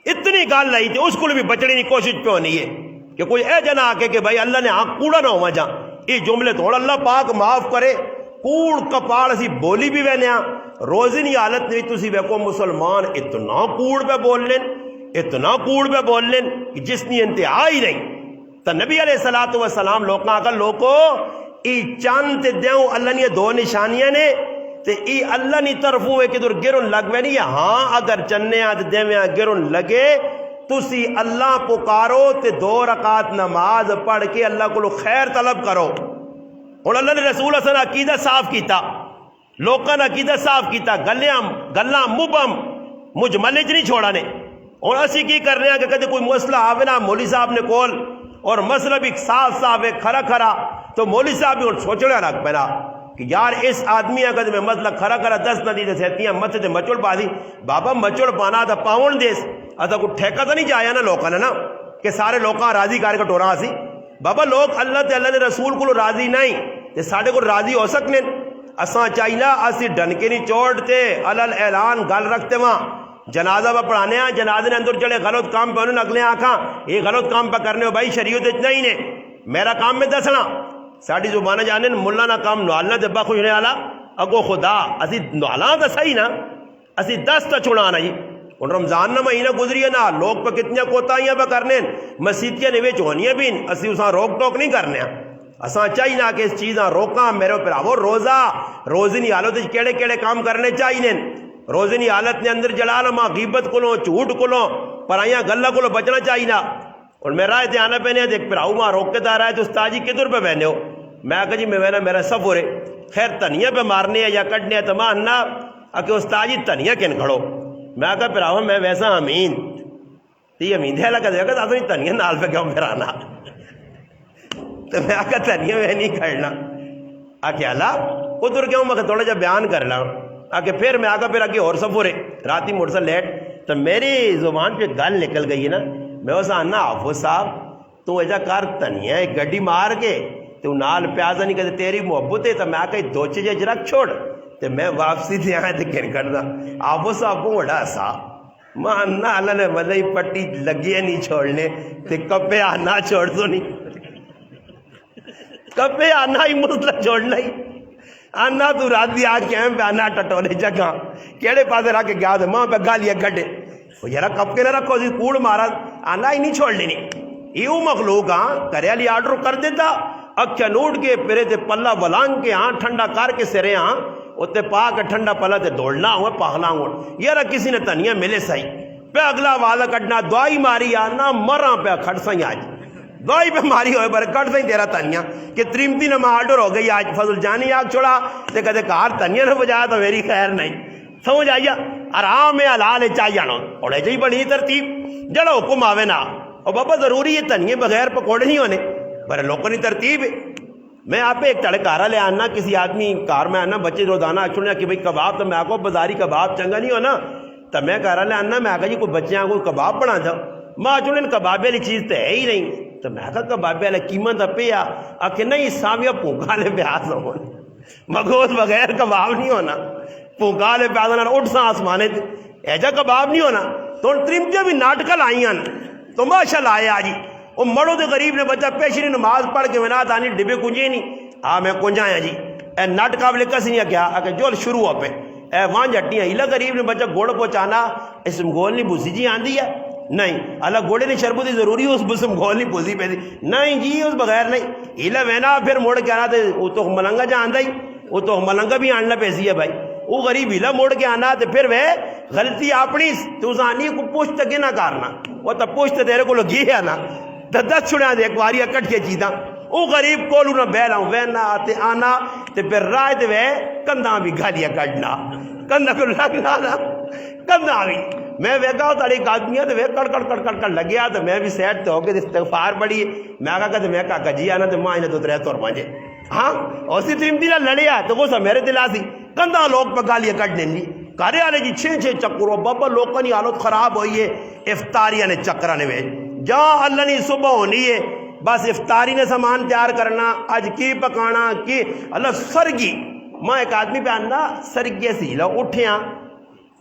[SPEAKER 1] تے اس کو بھی بچنے کی کوشش پہ ہونی ہے کہ کوئی اے جنا آکے کہ بھائی اللہ نے آنکھ کوڑا نہ ہوا جا، یہ جملے تو اللہ پاک معاف کرے، کوڑ کپاڑ اسی بولی بھی وینیا روزی نہیں حالت نہیں تسی ویکو مسلمان اتنا کوڑ پہ بول لین کہ جس نے انتہا ہی نہیں۔ تو نبی علیہ السلام لوکاں آکا لوکو ای چاند تے دیوں اللہ نے دو نشانیاں نے تے ای اللہ نی طرف ہوئے کہ در گرن لگوے نہیں، ہاں اگر چنے آد دیویاں گرن لگے تسی اللہ پکارو تے 2 رکعت نماز پڑھ کے اللہ کو خیر طلب کرو۔ اور اللہ نے رسول اصلا عقیدہ صاف کیتا، لوکاں نے عقیدہ صاف کیتا، گلاں مبہم مجملج نہیں چھوڑا نے۔ اور اسی کی کرنے ہیں کہ کدے کوئی مسئلہ آوے نا مولوی صاحب نے کول اور مسئلہ بھی صاف ہے کھرا تو مولوی صاحب بھی سوچنے رکھ پینا کہ یار اس آدمی اگر میں مسئلہ کھرا 10 ندی دے سہتیاں مت تے مچڑ پا دی، بابا مچڑ پانا تھا پاون دیس اتا کو ٹھیکہ تو نہیں جایا نا لوکاں نے نا کہ سارے لوکاں راضی کر کے ٹورا سی، بابا لوگ اللہ تے اللہ نے رسول کو راضی نہیں تے ساڈے کو راضی ہو سکنے، اساں چاہیلا اسی ڈنکے نہیں چھوڑتے، علل اعلان گل رکھتے وہاں جنازہ پہ پڑھانے ہیں، جنازے نے اندر چڑے غلط کام پہ انہوں نے اگلے آنکھاں یہ غلط کام پہ کرنے ہو بھائی شریعت اتنا ہی نے میرا کام میں دسنا ساڑی زبانہ جانے ملا نہ کام نوالنا دبا خوش نے آلا اگو خدا اسی نوالا تو صحیح نا اسی 10 تا چھڑانا جی اور رمضان نہ مہینہ گزری ہے نا لوگ پہ کتنی کوتاہیاں پہ کرنے مسجد کے نوے چونیاں بھی اسی اساں روک ٹوک نہیں کرنے اساں چاہیے نا کہ اس چیزاں روکاں میرے پر آو روزہ روزی نہیں حالت کیڑے کیڑے کام کرنے چاہیے روزی نہیں حالت نے اندر جلال ماں غیبت کلوں جھوٹ کلوں پرائیاں گلہ کلوں بچنا چاہیے نا اور میرا ہے آنا پہنے دیکھ پھر آؤ ماں روک کے دار ہے تو استاد جی کدھر پہ بہنے ہو میں کہا جی میں وینا میرا سفر ہے خیر تنیا پہ مارنے یا کٹنے تمام نہ کہ استاد جی تنیا کن کھڑو میں کہا پھر آؤ میں ویسا امین تی امین دے لگا دے گا تو تنیا نال پہ کیوں پھر آنا تو میں کہا تنیا میں نہیں کھڑنا آکے اللہ ادھر کیوں میں تھوڑا جا بیان کر لا آکے پھر میں آگا پھر آگے اور سفر ہے راتی موڑ سا لیٹ تو میری زبان پہ گل نکل گئی ہے نا میں اسا آنا آفو صاحب تو ایجا کار تنیا ایک گڈی مار کے تو نال پیازا نہیں کہتے تیری محبت ہے تو میں آکا دو چیزیں رکھ چھوڑ تو میں واپسی تھی آئے تھے کن کرنا آفو صاحب کو وڈا سا ماں آنا اللہ نے مزہی پٹی لگی ہے نہیں چھوڑنے تو کپے آنا چھوڑ دو نہیں کپے آنا ہی مسئلہ چھوڑنا ہی آنا تو رات دی آج کہیں پہ آنا ٹٹولے جگہ کیڑے پاسے رکھ کے گیا تھے ماں پہ گالیاں گھٹے وہ یارا کپ کے نہ رکھو اسی کوڑ مارا آنا ہی نہیں چھوڑ لینی ایو مخلوق ہاں کریالی آرڈر کر دیتا اکھیا نوٹ کے پھرے تے پلہ بلانگ کے ہاں ٹھنڈا کار کے سرے ہاں اتے پا کے ٹھنڈا پلہ تے دوڑنا ہوا پاہلا ہوا یارا کسی نے تنیا ملے سائی پہ اگلا والا کٹنا دعائی ماری آنا مراں پہ کھڑ سائی آج دعائی پہ ماری ہوئے پر کٹ سائی تیرا تنیا کہ تریمتی نہ آرڈر ہو گئی آج فضل جانی آگ چھوڑا تے کہتے کار تنیا نہ بجایا تو میری خیر نہیں سمجھ آئیا آرام ہے حلال ہے چاہیے آنو اور ایجا ہی بڑی ترتیب جڑا حکم آوے نا اور بابا ضروری ہے تنیے بغیر پکوڑے نہیں ہونے پر لوگوں کی ترتیب ہے. میں آپ ایک تڑے کارا لے آنا کسی آدمی کار میں آنا بچے روزانہ چنیا کہ بھائی کباب تو میں آ کو بازاری کباب چنگا نہیں ہونا تو میں کارا لے آنا میں آ جی کوئی بچے کو کباب بنا جاؤ ماں چن کبابے والی چیز تو ہے ہی نہیں تو میں کہا کبابے والا قیمت پہ آ کہ نہیں سامیہ پونکا لے پیاز ہو مگوز بغیر کباب نہیں ہونا پونکا لے پیاز ہونا اٹھ سا آسمانے ایجا کباب نہیں ہونا تو ترمجے بھی ناٹکل آئی ہیں تو ماشاء اللہ آئے آجی وہ مڑو دے غریب نے بچہ پیشری نماز پڑھ کے ونا تانی ڈبے کنجے نہیں میں کنجایا جی اے نٹ قابل کس نہیں کیا کہ جو شروع ہو پہ اے وہاں جٹیاں ہیلا غریب نے بچہ گوڑ پہنچانا اس گول نہیں بھوسی جی آندھی ہے نہیں اللہ گوڑے نہیں شربتی ضروری اس بسم گول نہیں بھوسی پہ دی نہیں جی اس بغیر نہیں ہیلا وینا پھر موڑ کے آنا وہ تو ملنگا جا آندھا ہی وہ تو ملنگا بھی آننا پیسی ہے بھائی وہ غریب ہیلا موڑ کے آنا تو پھر وہ غلطی اپنی تو زانی کو پوچھ تک نہ کرنا وہ تو پوچھ تیرے کو لگی ہے نا دس چھڑیا دے ایک باری اکٹ کے چیزاں وہ غریب کولو نہ بہلا ہوں وینا آتے آنا تے پھر رائے دے وے کندھا بھی گالیا کٹنا کندھا کو لگنا نا کندھا بھی میں ویگا ہوں تاڑی ایک آدمی ہے تو وہ کڑ کڑ کڑ کڑ کڑ لگیا تو میں بھی سیٹ تو ہو کے استغفار پڑی میں کہا کہ میں کہا جی آنا تو ماں انہیں تو ترے طور پانچے ہاں اسی ترمتی نہ لڑیا تو وہ سب میرے دلا سی کندھا لوگ پہ گالیا کٹ دیں گی کارے آلے جی چھے چکروں بابا لوگوں کی حالت خراب ہوئی ہے افطاریاں نے چکرانے میں جہاں اللہ نے صبح ہونی ہے بس افطاری نے سامان تیار کرنا آج کی پکانا کی اللہ سرگی ماں ایک آدمی پہ آنا سرگی سی لو اٹھیاں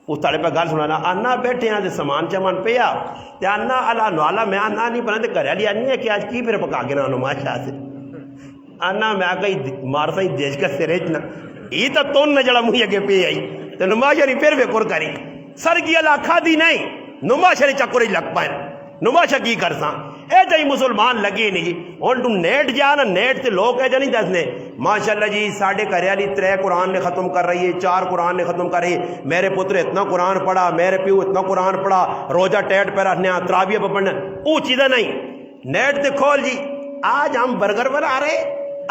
[SPEAKER 1] اس تڑے پہ گال سنانا آنا بیٹھے ہیں سامان چمان پہ تے آنا اللہ نوالا میں آنا نہیں بنا تے کریا لیا نہیں ہے کہ آج کی پھر پکا کے نہ ماشاء سے آنا میں آگئی مارسا ہی دیش کا سریچنا یہ تو تون نہ جڑا مجھے کے پہ آئی تو نماشا نہیں پھر بے کر کری سرگی اللہ کھا دی نہیں نماشا نہیں چکر ہی لگ پائیں نماشا کی کرساں اے جائی مسلمان لگے نہیں جی اور تم نیٹ جانا نیٹ تے لوگ ہے جا نہیں دسنے ماشاءاللہ جی ساڑھے کریالی 3 قرآن نے ختم کر رہی ہے 4 قرآن نے ختم کر رہی ہے میرے پتر اتنا قرآن پڑھا میرے پیو اتنا قرآن پڑھا روزہ ٹیٹ پہ رکھنے تراویہ پہ پڑھنے وہ چیزیں نہیں نیٹ تے کھول جی آج ہم برگر بنا رہے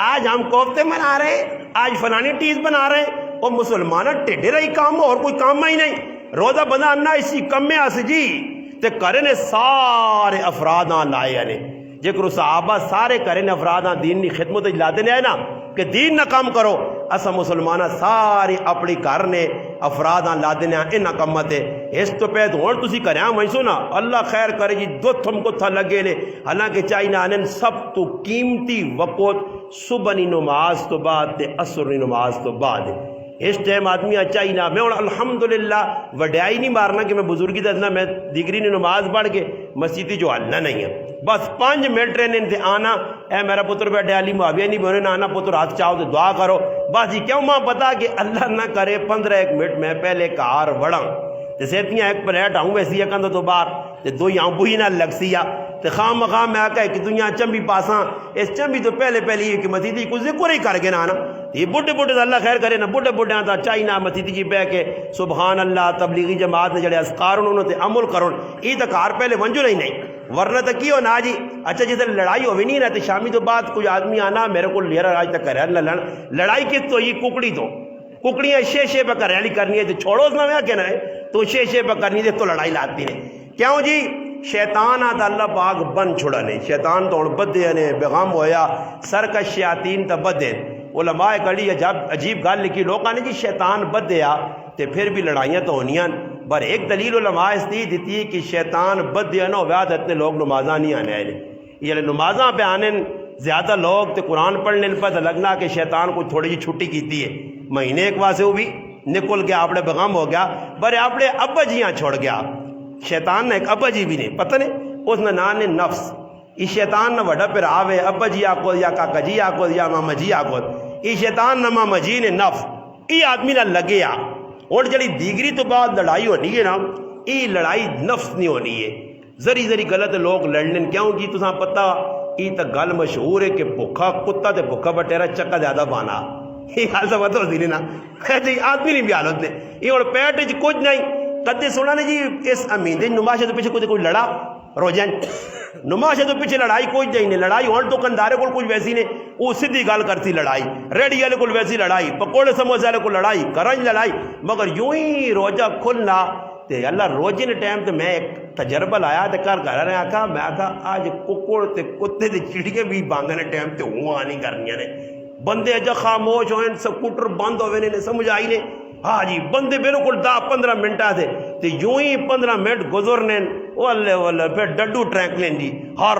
[SPEAKER 1] آج ہم کوفتے بنا رہے آج فلانی چیز بنا رہے اور مسلمانہ ٹیڈے رہی کام اور کوئی کام ہی نہیں روزہ بنانا اسی کم میں آس جی تے کرنے سارے افراداں لائے یعنی جکر صحابہ سارے کرنے افراداں دین کی خدمت لاتے نے ہے نا کہ دین نہ کام کرو اسا مسلمانہ سارے اپنی کرنے افراداں لاتے نے ان کمت ہے اس تو پہ تو تسی کریں میں سنا اللہ خیر کرے جی دو تھم کو تھا لگے لے حالانکہ چاہیے آنن سب تو قیمتی وقت صبح نی نماز تو بعد تے عصر نی نماز تو بعد اس ٹائم آدمی اچھا ہی نہ میں الحمدللہ وڈیائی نہیں مارنا کہ میں بزرگی دسنا میں دیگری نے نماز پڑھ کے مسجدی جو حلنا نہیں ہے بس 5 منٹ رہنے تھے آنا اے میرا پتر بیٹھے علی معاویہ نہیں بولے نہ آنا پتر ہاتھ چاہو تو دعا کرو بس یہ کیوں ماں پتا کہ اللہ نہ کرے 15 منٹ میں پہلے کار بڑھا جیسے اتنی ایک پلیٹ آؤں ویسی کندھا تو باہر تے 2 یہاں بوئی نہ لگ سیا تے خام مقام میں آکا ہے کہ دنیا چمبی پاساں اس چمبی تو پہلے یہ کہ مسیدی کو ذکر ہی کر کے نہ آنا یہ بڑھے بڑھے اللہ خیر کرے نا بڑھے آتا چاہیے نہ مسیدی جی بہ کے سبحان اللہ تبلیغی جماعت نے جڑے اذکار انہوں نے عمل کرن یہ تو کار پہلے منجو نہیں ورنہ تو کی ہو نا جی اچھا جیسے لڑائی ہوئی نہیں رہتی شامی تو بعد کوئی آدمی آنا میرے کو لیرا آج تک کرے لڑائی کس تو یہ ککڑی تو ککڑیاں شے پہ کریالی کرنی ہے تو چھوڑو اس میں کہنا ہے تو شے پہ کرنی ہے تو لڑائی لاتی نے کیوں جی شیطان آتا اللہ پاک بن چھوڑا نہیں شیطان تو بدے نے بیغام ہویا سر کا شیاطین تا بدے علماء کڑی عجیب گال لکھی لوگاں نے جی شیطان بدے آ تے پھر بھی لڑائیاں تو ہونیاں پر ایک دلیل علماء اس دی دیتی کہ شیطان بدے نہ ہویا اتنے لوگ نمازاں نہیں آنے آئے یہ نمازاں پہ آنے زیادہ لوگ تے قرآن پڑھنے پتہ لگنا کہ شیطان کو تھوڑی جی چھٹی کیتی ہے مہینے ایک واسے وہ بھی نکل گیا اپنے بیغام ہو گیا برے اپنے ابا جیاں چھوڑ گیا شیطان نے ایک ابا جی بھی نہیں پتہ نہیں اس نے نان نفس یہ شیطان نہ وڈا پھر آوے ابا جی آکو یا کاکا جی آکو یا ماما جی آکو یہ شیطان نہ ماما جی نے نفس یہ آدمی نہ لگے آ اور جڑی دیگری تو بعد لڑائی ہونی ہے نا یہ لڑائی نفس نہیں ہونی ہے ذری غلط لوگ لڑنے کیوں جی تساں پتہ یہ تو گل مشہور ہے کہ بھوکا کتا تے بھوکا بٹیرا چکا زیادہ بانا یہ حال سے پتہ ہوتی نہیں نا جی آدمی نہیں بھی حالت نے یہ اور پیٹ کچھ نہیں کدے سونا نے جی اس امین نماشے تو پیچھے کوئی لڑا روزان نماشے تو پیچھے لڑائی کوئی نہیں لڑائی ہون دکاندارے کو کچھ ویسی نے وہ سیدھی گال کرتی لڑائی ریڈی والے کو ویسی لڑائی پکوڑے سموسے والے کو لڑائی کرنج لڑائی مگر یوں ہی روزہ کھلنا تے اللہ روزے نے ٹائم تے میں ایک تجربہ لایا تے گھر نے آکھا میں آکھا آج ککڑ تے کتے تے چڑیاں بھی بانگنے ٹائم تے ہوا نہیں کرنیاں نے بندے اجا خاموش ہوئے سکوٹر بند ہوئے نے سمجھ آئی نے ہاں جی بندے بالکل 10-15 منٹ تھے تے یوں ہی 15 منٹ گزرنے والے والے پھر ڈڈو ٹرینک لیں جی ہر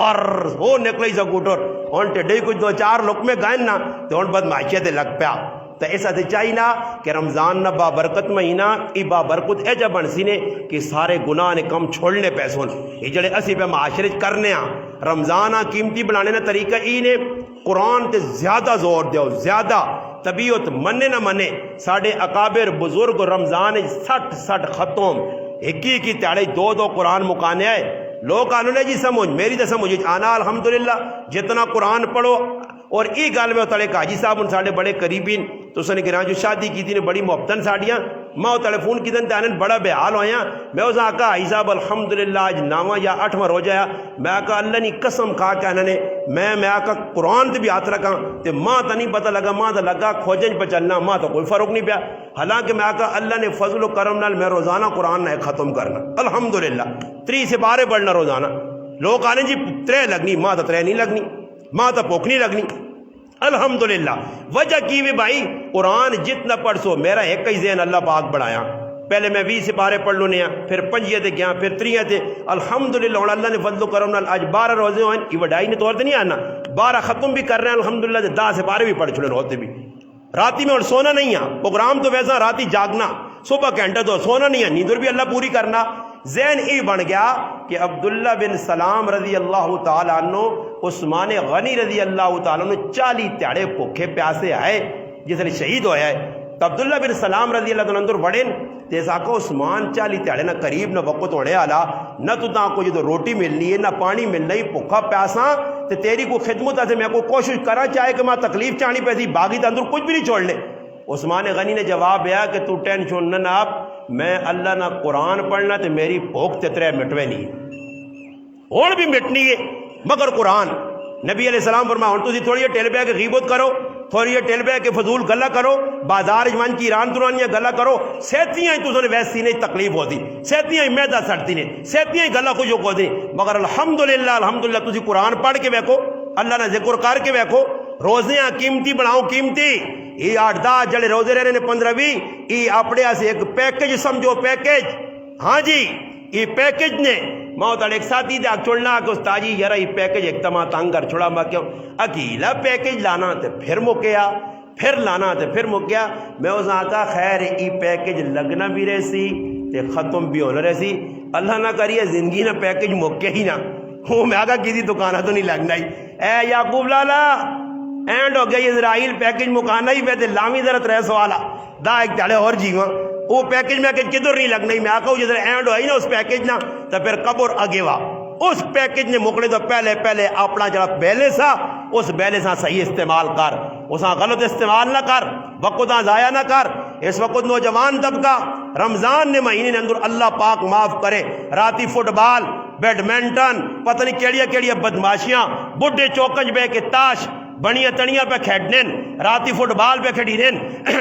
[SPEAKER 1] ہر ہو نکلی سکوٹر ہن ٹڈے کچھ 2-4 لقمے گائن نا تے ہن بدماشی تے لگ پیا تو ایسا تے چاہیے نا کہ رمضان نہ بابرکت مہینہ ای بابرکت ایجا بن سی نے کہ سارے گناہ نے کم چھوڑنے پیسوں یہ جڑے اسی پہ معاشرے کرنے ہاں رمضان قیمتی بنانے نا طریقہ ای نے قرآن تے زیادہ زور دیو زیادہ طبیعت منے نہ منے ساڑھے اکابر بزرگ رمضان 60 ختم ایک ہی تیاڑے 2 قرآن مکانے آئے لوگ آنو نے جی سمجھ میری تو سمجھ آنا الحمدللہ جتنا قرآن پڑھو اور ای گال میں اتڑے کاجی صاحب ان ساڑھے بڑے قریبین تو سنے گران جو شادی کی تھی نے بڑی محبتن ساڑیاں ماں اتڑے فون کی دن تانن بڑا بے حال ہویاں میں اسے آکا آئی صاحب الحمدللہ آج 9واں یا 8واں رو جایا میں آکا اللہ نے قسم کھا کہ انہوں نے میں آکا قرآن تے بھی ہاتھ رکھا تے ماں تا نہیں پتہ لگا ماں تا لگا کھوجن پہ چلنا ماں تا کوئی فرق نہیں پیا حالانکہ میں آکا اللہ نے فضل و کرم نال میں روزانہ قرآن نہ ختم کرنا الحمدللہ 3 سے 12 پڑھنا روزانہ لوگ آنے جی 3 لگنی ماں تا 3 نہیں لگنی ماں تا پوک نہیں لگنی الحمدللہ وجہ کی بھی بھائی قرآن جتنا پڑھ سو میرا ایک ہی ذہن اللہ پاک بڑھایا پہلے میں 20 سے 12 پڑھ لوں نیا پھر 5 تے گیا پھر 3 تے الحمدللہ اور اللہ نے فضل و کرم نال آج 12 روزے ہوئے یہ وڈائی نے طور تے نہیں آنا 12 ختم بھی کر رہے ہیں الحمدللہ 10 سے 12 بھی پڑھ چھوڑے ہوتے بھی راتی میں اور سونا نہیں ہے پروگرام تو ویسا راتی جاگنا صبح گھنٹہ تو سونا نہیں ہے نیندر بھی اللہ پوری کرنا ذہن ای بن گیا کہ عبداللہ بن سلام رضی اللہ تعالیٰ عنہ عثمان غنی رضی اللہ تعالیٰ عنہ 40 تیاڑے بھوکے پیاسے آئے جس نے شہید ہویا ہے تو عبداللہ بن سلام رضی اللہ تعالیٰ عنہ وڑن تیسا کو عثمان 40 تیاڑے نہ قریب نہ وقت ہونے آلا نہ تو تاں کو جو روٹی ملنی ہے نہ پانی ملنا ہی بھوکا پیاسا تے تیری کو خدمت آتے میں کو کوشش کرا چاہے کہ میں تکلیف چاہنی پیسی باغی تے اندر کچھ بھی نہیں چھوڑنے عثمان غنی نے جواب دیا کہ تو ٹینشن نہ آپ میں اللہ نہ قرآن پڑھنا تے میری بھوک تے 3 مٹوے نہیں اور بھی مٹنی ہے مگر قرآن نبی علیہ السلام فرمایا ہن تسی تھوڑی ٹیل پہ کے غیبت کرو تھوڑی ٹیل پہ کے فضول گلا کرو بازار جوان کی ایران دورانیاں گلا کرو سہتیاں ہی تسوں نے ویسی نہیں تکلیف ہوتی سہتیاں ہی میدا سڑتی نے سہتیاں ہی گلا کچھ ہو دی مگر الحمدللہ تسی قرآن پڑھ کے بیکھو اللہ نے ذکر کر کے بیکھو روزیاں قیمتی بناؤ قیمتی یہ 8-10 جڑے روزے رہنے نے 15-20 یہ اپنے سے ایک پیکج سمجھو پیکج ہاں جی یہ پیکج نے ماں تو ایک ساتھی دے چھوڑنا کہ استاجی یار یہ پیکج ایک تمہ تنگ کر چھوڑا میں کیوں اکیلا پیکج لانا تے پھر مکیا پھر لانا تے پھر مکیا میں اس آتا خیر یہ پیکج لگنا بھی رہسی تے ختم بھی ہونا رہسی اللہ نہ کریے زندگی نہ پیکج مکے ہی نہ وہ میں آگا کسی دکانہ تو نہیں لگنا ہی اے یعقوب لالا اینڈ ہو گئی اسرائیل پیکج مکانا ہی پہ لامی ذرا 3 سوالا دا ایک تیڑے اور جیواں وہ پیکج میں کدھر نہیں لگنا ہی میں آکھا ہوں جدھر اینڈ ہوئی نا اس پیکج نا تو پھر قبر آگے وا اس پیکج نے مکڑے تو پہلے اپنا جڑا بیلنس آ اس بیلنس صحیح استعمال کر اس غلط استعمال نہ کر وقت ضائع نہ کر اس وقت نوجوان طبقہ رمضان نے مہینے نے اندر اللہ پاک معاف کرے راتی فٹ بال بیڈمنٹن پتہ نہیں کیڑیاں بدماشیاں بڈھے چوکج بے کے تاش بنیا تنیا پہ کھیڈنے راتی فٹ بال پہ کھیڈی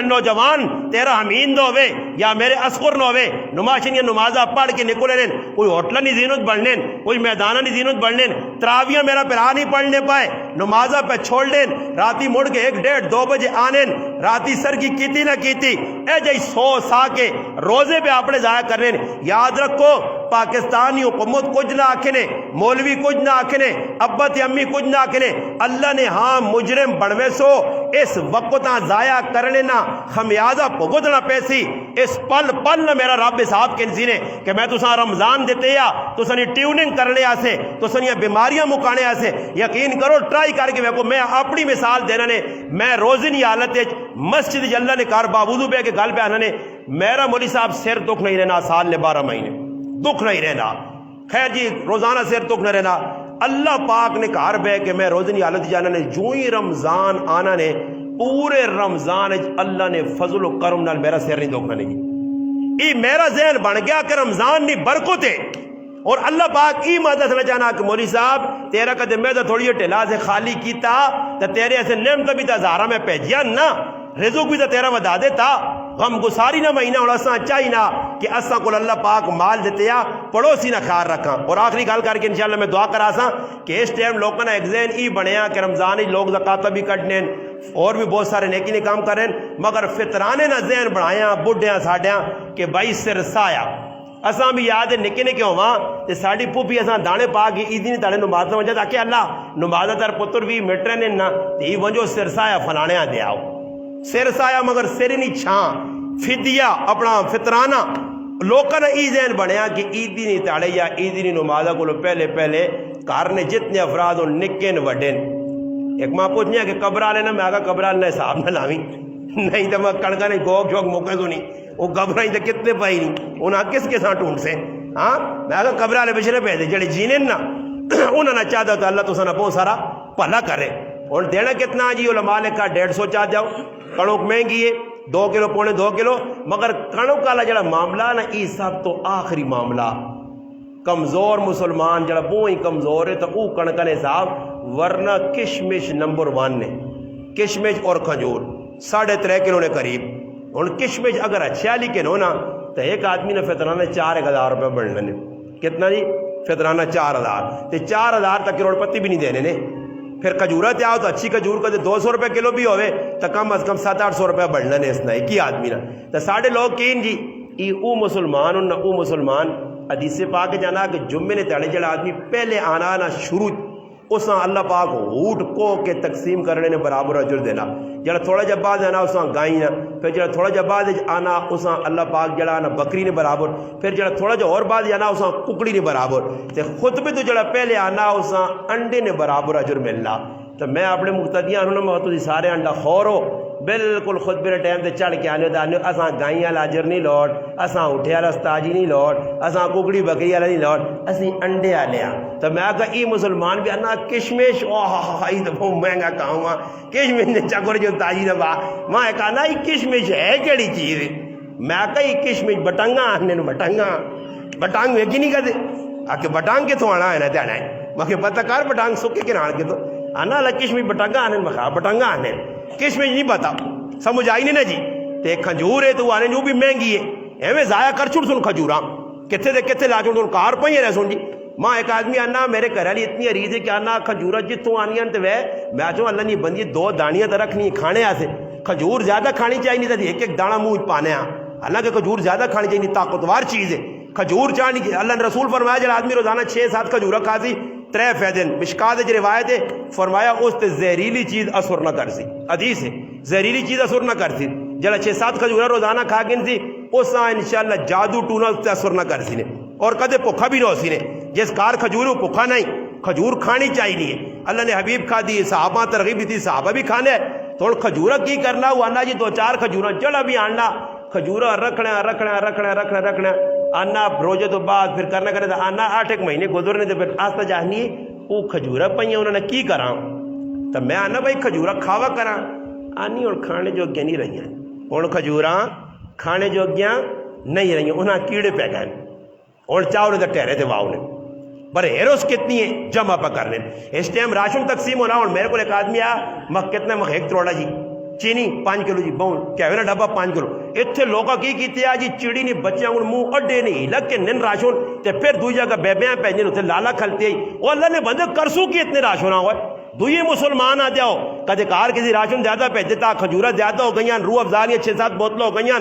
[SPEAKER 1] نوجوان تیرا حمین دو ہوئے یا میرے اسکر نو ہوئے نماشن یا نمازہ پڑھ کے نکلے رہن کوئی ہوٹلہ نہیں زینت بڑھنے کوئی میدانہ نہیں زینت بڑھنے تراویہ میرا پھر نہیں پڑھنے پائے نمازہ پہ چھوڑ لیں راتی مڑ کے 1-1.5-2 بجے آنے راتی سر کی کیتی نہ کیتی اے جائی 100 سا کے روزے پہ اپنے ضائع کرنے یاد رکھو پاکستانی حکومت کچھ نہ آکھنے مولوی کچھ نہ آکھنے ابا تے امی کچھ نہ آکھنے اللہ نے ہاں مجرم بڑھوے سو اس وقتاں ضائع کرنے نہ خمیازہ بھگتنا پیسی اس پل نہ میرا رب صاحب کے نزینے کہ میں تو ساں رمضان دیتے یا تو سنی ٹیوننگ کرنے آسے تو سنی بیماریاں مکانے آسے یقین کرو ٹرائی کر کے بیکو میں اپنی مثال دینا نے میں روزنی حالت مسجد اللہ نے کار باوضو پہ کے گل پہ آنا نے میرا مولی صاحب سر دکھ نہیں رہنا سال نے 12 مہینے دکھ نہیں رہنا خیر جی روزانہ سر دکھ نہ رہنا اللہ پاک نے کہا بے کہ میں روزنی حالت جانا نے جو ہی رمضان آنا نے پورے رمضان اللہ نے فضل و کرم نال میرا سر نہیں دکھنا نہیں یہ میرا ذہن بن گیا کہ رمضان نہیں برکت ہے اور اللہ پاک ای مدد نہ جانا کہ مولی صاحب تیرا قدم میں تو تھوڑی ٹھیلا سے خالی کیتا تو تیرے ایسے نعمت بھی تا زہرا میں پہجیا نہ رزق بھی تو تیرا ودا دیتا غم گساری نہ مہینہ اور اساں چاہی نہ کہ اساں کو اللہ پاک مال دیتے یا پڑوسی نہ خیال رکھاں. اور آخری گل کر کے انشاءاللہ میں دعا کرا سا کہ اس ٹائم لوگوں نے ایک ذہن ای بنیا کہ رمضان ہی لوگ زکاتہ بھی کٹنے اور بھی بہت سارے نیکی نے کام کریں, مگر فطرانے نہ ذہن بنایا بڈھیاں ساڈیاں کہ بھائی سرسایا اساں بھی یاد ہے نکے نکے ہواں تے ساڈی پھوپھی اساں دانے پا کے عیدی نے تاڑے نماز وجہ تاکہ اللہ نماز تر پتر بھی میٹرے نے نہ تے ونجو سرسایا فلانے دے آؤ سرسایا مگر سر نہیں چھان فدیہ اپنا فطرانہ لوکاں نے ای ذہن بنیا کہ عیدی نہیں تاڑے یا عیدی نہیں نمازہ کو پہلے کار نے جتنے افراد ہوں نکن وڈن. ایک ماں پوچھنیا کہ قبر والے نا میں آگا قبر والے نے حساب نہ لاویں نہیں تو میں کڑکا نہیں گوگ شوق موقع تو نہیں وہ قبر ہی تو کتنے پائی نہیں انہاں کس کے ساتھ ڈھونڈ سے ہاں میں آگا قبر والے بچنے پہ دے جڑے جینے نا انہاں نہ چاہتا تو اللہ تو سنا بہت سارا بھلا کرے. اور دینا کتنا جی علماء نے کہا 150 چاہ جاؤ کڑک مہنگی ہے 2 کلو پونے 2 کلو مگر کڑک والا جڑا معاملہ نا یہ سب تو آخری معاملہ کمزور مسلمان جڑا بہت ہی کمزور ہے تو وہ کڑک نے صاحب ورنہ کشمش نمبر 1 نے کشمش اور کھجور 3.5 کلو نے قریب. اور کشمش اگر اچھا لکھن ہو نا تو ایک آدمی نے فطرانہ 4,000 روپے بڑھنے نے کتنا جی فطرانہ 4,000 تے 4,000 تک کروڑ پتی بھی نہیں دینے نے. پھر کھجورہ تے آؤ تو اچھی کھجور کا 200 روپے کلو بھی ہوئے تو کم از کم 700-800 روپے بڑھنا نے اس نے ایک ہی آدمی نا. تو ساڑھے لوگ کین جی ای او مسلمان نہ او مسلمان حدیث پاک جانا کہ جمعے نے تڑے جڑا آدمی پہلے آنا نہ شروع اساں اللہ پاک اونٹ کو کے تقسیم کرنے نے برابر اجر دینا. جڑا تھوڑا جب بعد آنا اساں گائیں نا پھر جڑا تھوڑا جب بعد آنا اساں اللہ پاک جڑا نا بکری نے برابر پھر جڑا تھوڑا جو اور بعد آنا اساں ککڑی نے برابر تے خطبے تو جڑا پہلے آنا اساں انڈے نے برابر اجر ملنا. تو میں اپنے مقتدیاں ہوں میں تو سارے انڈا خور ہو بالکل خود میرے ٹائم تے چڑھ کے آنے دانے اساں گائیں والا اجر نہیں لوٹ اساں اٹھے والا استاجی نہیں لوٹ اساں ککڑی بکری والا نہیں لوٹ اسی انڈے والے ہاں. تو میں کہا ای مسلمان بھی انا کشمش ای تو بہت مہنگا کام آ کشمش نے چکر جو تاجی نہ با میں کہا نا ای کشمش ہے کیڑی چیز میں کہا ای کشمش بٹنگا آنے بٹنگا بٹانگ ویگی نہیں کہتے آ کے بٹانگ کے تو آنا ہے نا دینا ہے میں پتہ کار بٹانگ سکے کے آن کے تو آنا اللہ کشمش بٹنگا آنے میں بٹنگا آنے کشمش نہیں پتا سمجھ آئی نہیں نا جی. تے کھجور ہے تو آنے جو بھی مہنگی ہے ایویں ضائع کر چھوڑ سن کھجوراں کتنے دے کتنے لا چھوڑ کار پہ رہ سن جی. ماں ایک آدمی آنا میرے گھر والی اتنی عریض ہے کہ آنا کھجورا جتوں آنی تو وہ میں چاہوں اللہ نہیں بندی 2 دانیاں تو رکھنی کھانے آسے کھجور زیادہ کھانی چاہیے نہیں تھی ایک دانہ منہ پانے ہاں حالانکہ کھجور زیادہ کھانی چاہیے طاقتور چیز ہے کھجور چاہیے. اللہ نے رسول فرمایا جب آدمی روزانہ 6-7 کھجورا کھاسی 3 فائدے مشکات جو روایت ہے فرمایا اس تے زہریلی چیز اثر نہ کر سی حدیث ہے زہریلی چیز اثر نہ کر سی جلا 6-7 کھجورا روزانہ کھا گن سی اس سے انشاءاللہ جادو ٹونا اس تے اثر نہ کر سی نے اور کدے بھوکا بھی نہ ہو سی نے جس کار کھجور بھوکا نہیں کھجور کھانی چاہیے. اللہ نے حبیب کھا دی صحابہ ترغیب دی صحابہ بھی کھانے تو کھجورا کی کرنا وہ آنا جی 2-4 کھجورا جڑا بھی آنا کھجورا رکھنا آنا روزے تو بعد پھر کرنا کرے تو آنا 8 مہینے گزرنے تو پھر آستا جانی وہ کھجورا پہ انہوں نے کی کرا تو میں آنا بھائی کھجورا کھاوا کرا آنی اور کھانے جوگیاں نہیں رہی ہیں ہوں کھجورا کھانے جوگیاں نہیں رہی انہیں کیڑے پہ گئے اور چاول تو ٹہرے تھے واؤ نے پر ہیروس کتنی ہے جمع پہ کرنے اس ٹائم راشن تقسیم ہونا اور میرے کو ایک آدمی آیا میں کتنا میں 1 کروڑا جی چینی 5 کلو جی بہن کیا نا ڈبا 5 کلو اتنے لوگوں کی کیتے آ جی چڑی نہیں بچیاں منہ اڈے نہیں لگ کے نن راشن تے پھر دوئی جگہ بیبیاں پہ جن اتنے لالا کھلتے آئی وہ اللہ نے بندے کرسو کی اتنے راشن ہوئے دوئی مسلمان آ جاؤ کدے کار کسی راشن زیادہ پہ دیتا کھجورا زیادہ ہو گئی روح افزاریاں 6-7 بوتلیں ہو گئی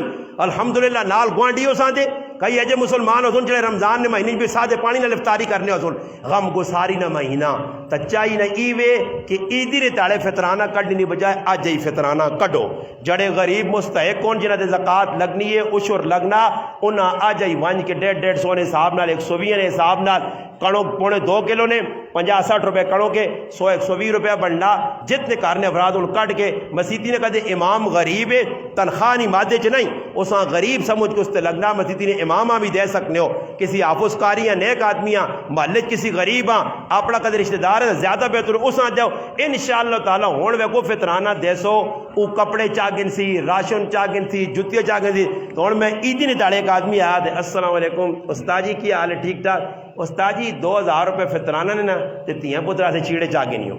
[SPEAKER 1] الحمدللہ نال گوانڈیوں ساندے کئی ایجے مسلمان ہو سن چلے رمضان نے مہینے بھی سادے پانی نہ لفتاری کرنے ہو سن غم گساری نہ مہینہ تچائی نہ ایوے کہ عیدی نے تاڑے فطرانہ کڈنی نہیں بجائے آج ہی فطرانہ کڈو جڑے غریب مستحق کون جنہ دے زکاة لگنی ہے عشر لگنا انہاں آج ہی وانج کے 150 نے حساب نال 120 نے حساب نال کڑک پونے 2 کلو نے 50-60 روپے کڑوں کے 100-120 روپے بننا جتنے کارنے افراد ان کٹ کے مسیتی نے کہتے امام غریب ہے تنخواہ نہیں مادے چ نہیں اساں غریب سمجھ کے اس تے لگنا مسیتی نے امامہ بھی دے سکنے ہو کسی آفس کاری یا نیک آدمیاں محلے کسی غریب ہاں اپنا کدے رشتہ دار ہے زیادہ بہتر اساں جاؤ انشاءاللہ تعالی ہون وے کو فطرانہ دیسو او کپڑے چاگن سی راشن چاگن سی جتیاں چاگن سی تو ہن میں عیدی نے تاڑے ایک آدمی آیا دے السلام علیکم استاد جی کی حال ہے ٹھیک ٹھاک استاد جی 2000 روپے فطرانہ نے نا تے تیاں پترا سے چیڑے چاگے نہیں ہو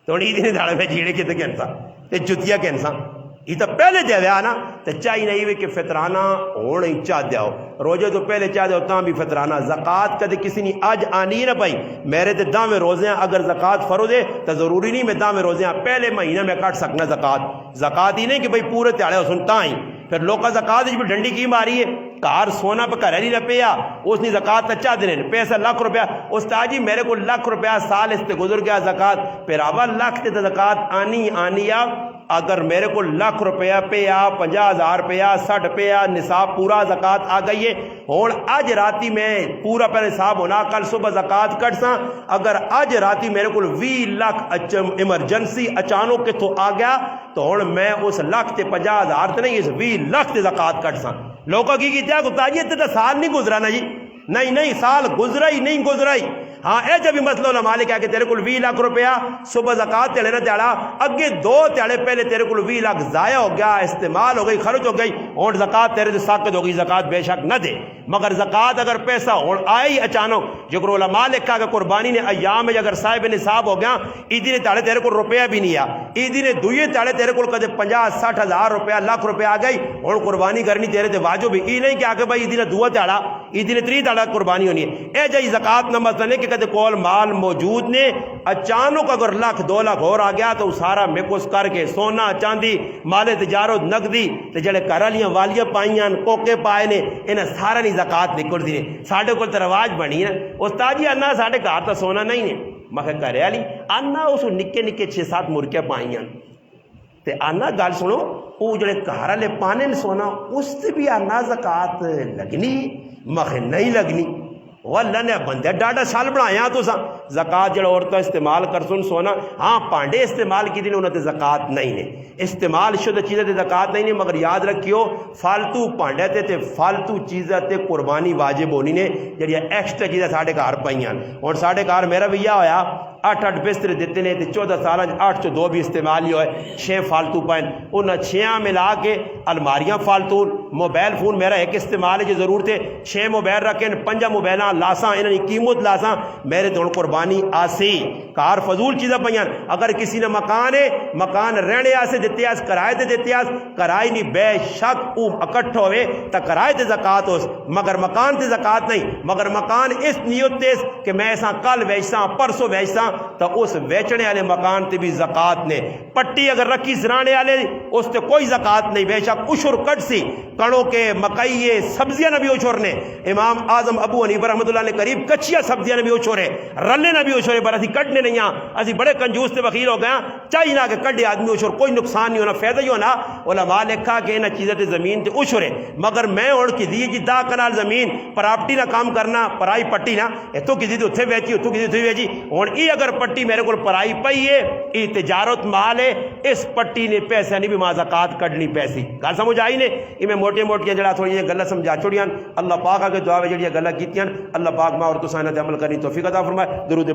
[SPEAKER 1] تو عیدی نے تاڑے میں چیڑے کتے کہنسا تے جتیاں کہنسا یہ تو پہلے دے دیا نا، تو چاہیے نہیں ہوئی کہ فطرانہ ہونا ہی چاہ دیا ہو، روزے تو پہلے چاہ دیا ہو تاں بھی فطرانہ۔ زکوٰۃ کدے کسی نے آج آنی نہ پائی، میرے تے داں میں روزے ہیں، اگر زکوٰۃ فرض ہے تو ضروری نہیں میں داں میں روزے ہیں پہلے مہینہ میں کٹ سکنا زکوٰۃ ہی نہیں کہ بھائی پورے تیاڑے ہو سنتا ہی پھر لوکا زکوٰۃ بھی ڈنڈی کی ماری ہے، کار سونا پہ گھر نہیں نہ پیا اس نے زکوٰۃ اچھا دینے پیسہ لاکھ روپیہ، استاد جی میرے کو لاکھ روپیہ سال اس تے گزر گیا زکوٰۃ، پھر آوا لاکھ تے زکوٰۃ آنی اگر میرے کو لاکھ روپیہ پیا 50,000 روپیہ 60 پیا نصاب پورا زکوٰۃ آ گئی ہے، ہوں اج راتی میں پورا پہ نصاب ہونا کل صبح زکوٰۃ کٹ سا، اگر اج راتی میرے کو 20 لاکھ ایمرجنسی اچانک کتوں آ گیا تو ہوں میں اس لاکھ تے 50,000 تے نہیں اس 20 لاکھ تے زکوٰۃ کٹ سا۔ لوگوں کی کیا گتا جی اتنا سال نہیں گزرا نا جی، نہیں سال گزرا ہی نہیں گزرا ہی۔ ہاں اے جب بھی مسئلہ علماء نے کہا کہ تیرے کو 20 لاکھ روپیہ صبح زکوٰۃ تے لینا تیڑا اگے 2 تیڑے پہلے تیرے کو 20 لاکھ ضائع ہو گیا، استعمال ہو گئی، خرچ ہو گئی، اور زکوٰۃ تیرے سے ساقط ہو گئی، زکوٰۃ بے شک نہ دے، مگر زکوٰۃ اگر پیسہ اور آئے ہی اچانک جو علماء نے کہا کہ قربانی نے ایام میں اگر صاحب نصاب ہو گیا عیدی نے تاڑے تیرے کو روپیہ بھی نہیں آ، عیدی نے دوئے تاڑے تیرے کو کدے 50-60 ہزار روپیہ لاکھ روپیہ آ گئی اور قربانی کرنی تیرے تے واجب بھی ای نہیں کہ آگے بھائی عیدی نے دو تاڑا عیدی نے 3 تاڑا قربانی ہونی ہے، اے جائی زکوٰۃ نہ مسئلہ کہ کدے کول مال موجود نے اچانک اگر لاکھ 2 لاکھ اور آ گیا تو سارا مکس کر کے سونا چاندی مال تجارت نقدی تے جڑے گھر والیاں والیاں پائیاں کوکے پائے نے انہیں سارا نہیں زکوٰۃ نکل دی نے، ساڈے کول تے رواج بنی ہے استاد جی انا ساڈے گھر تو سونا نہیں نے، میں کہ گھر والی انا اس نکے نکے 6-7 مرکے پائیاں تے آنا گل سنو وہ جڑے گھر والے پانے نے سونا اس تے بھی آنا زکوٰۃ لگنی، مخ نہیں لگنی، وہ اللہ نے بندے ڈاڈا سال بنایا تو زکوٰۃ جڑا عورتیں استعمال کر سن سونا ہاں پانڈے استعمال کی دن انہوں نے زکوٰۃ نہیں نے، استعمال شدہ چیزیں تے زکوٰۃ نہیں نے، مگر یاد رکھیو فالتو پانڈے تے فالتو چیزیں تے قربانی واجب ہونی نے جڑی ایکسٹرا چیزیں ساڈے گھر پائیاں، اور ساڈے گھر میرا بھی یہ ہویا 8 بستر دیتے نے 14 سال 8 2 بھی استعمال ہی ہوئے 6 فالتو پائن انہیں 6 ملا کے الماریاں فالتو، موبائل فون میرا ایک استعمال ہے جو ضرور تھے 6 موبائل رکھیں 5 موبائل لاساں انہوں نے قیمت لاساں میرے تو قربانی آسی کار فضول چیزیں پائیاں۔ اگر کسی نے مکان ہے مکان رہنے آسے دیتے آس کرائے تے دیتے آس کرائے نہیں بے شک او اکٹھ ہوئے تا کرائے تے زکوٰۃ ہوس مگر مکان تے زکوٰۃ نہیں، مگر مکان اس نیت تے کہ میں ایسا کل ویچساں پرسوں ویچساں تو اس ویچنے والے مکان تے بھی زکوٰۃ نے، پٹی اگر رکھی سرانے والے اس تے کوئی زکوٰۃ نہیں، بے شک عشر کٹ سی کڑوں کے مکئی سبزیاں نہ بھی عشر نے، امام اعظم ابو حنیفہ رحمۃ اللہ نے قریب کچیا سبزیاں نے بھی عشر ہے رلے نہ بھی عشر ہے، پر اسی کٹنے نہیں ہاں اسی بڑے کنجوس تے بخیل ہو گیا چاہیے نہ کہ کڈے آدمی عشر کوئی نقصان نہیں ہونا فائدہ ہی ہونا، علماء نے کہا کہ انہاں چیزیں تے زمین تے عشر ہے، مگر میں اور کسی جی 10 کنال زمین پراپرٹی نہ کام کرنا پرائی پٹی نہ اتوں کسی تے اتھے ویچی اتوں کسی اتھے ویچی ہن ای اگر پٹی میرے کو پرائی پئی ہے ای تجارت مال ہے اس پٹی نے پیسے نہیں بھی ماں زکوٰۃ کڈنی پیسی گل سمجھ آئی نے میں موٹی موٹیاں جڑا تھوڑی جہاں گلاں سمجھا چھوڑیاں اللہ پاک آگے دعا جڑیاں گلاں کیتیاں اللہ پاک ماں اور تساں انہاں تے عمل کرنی توفیق عطا فرمائے۔ درود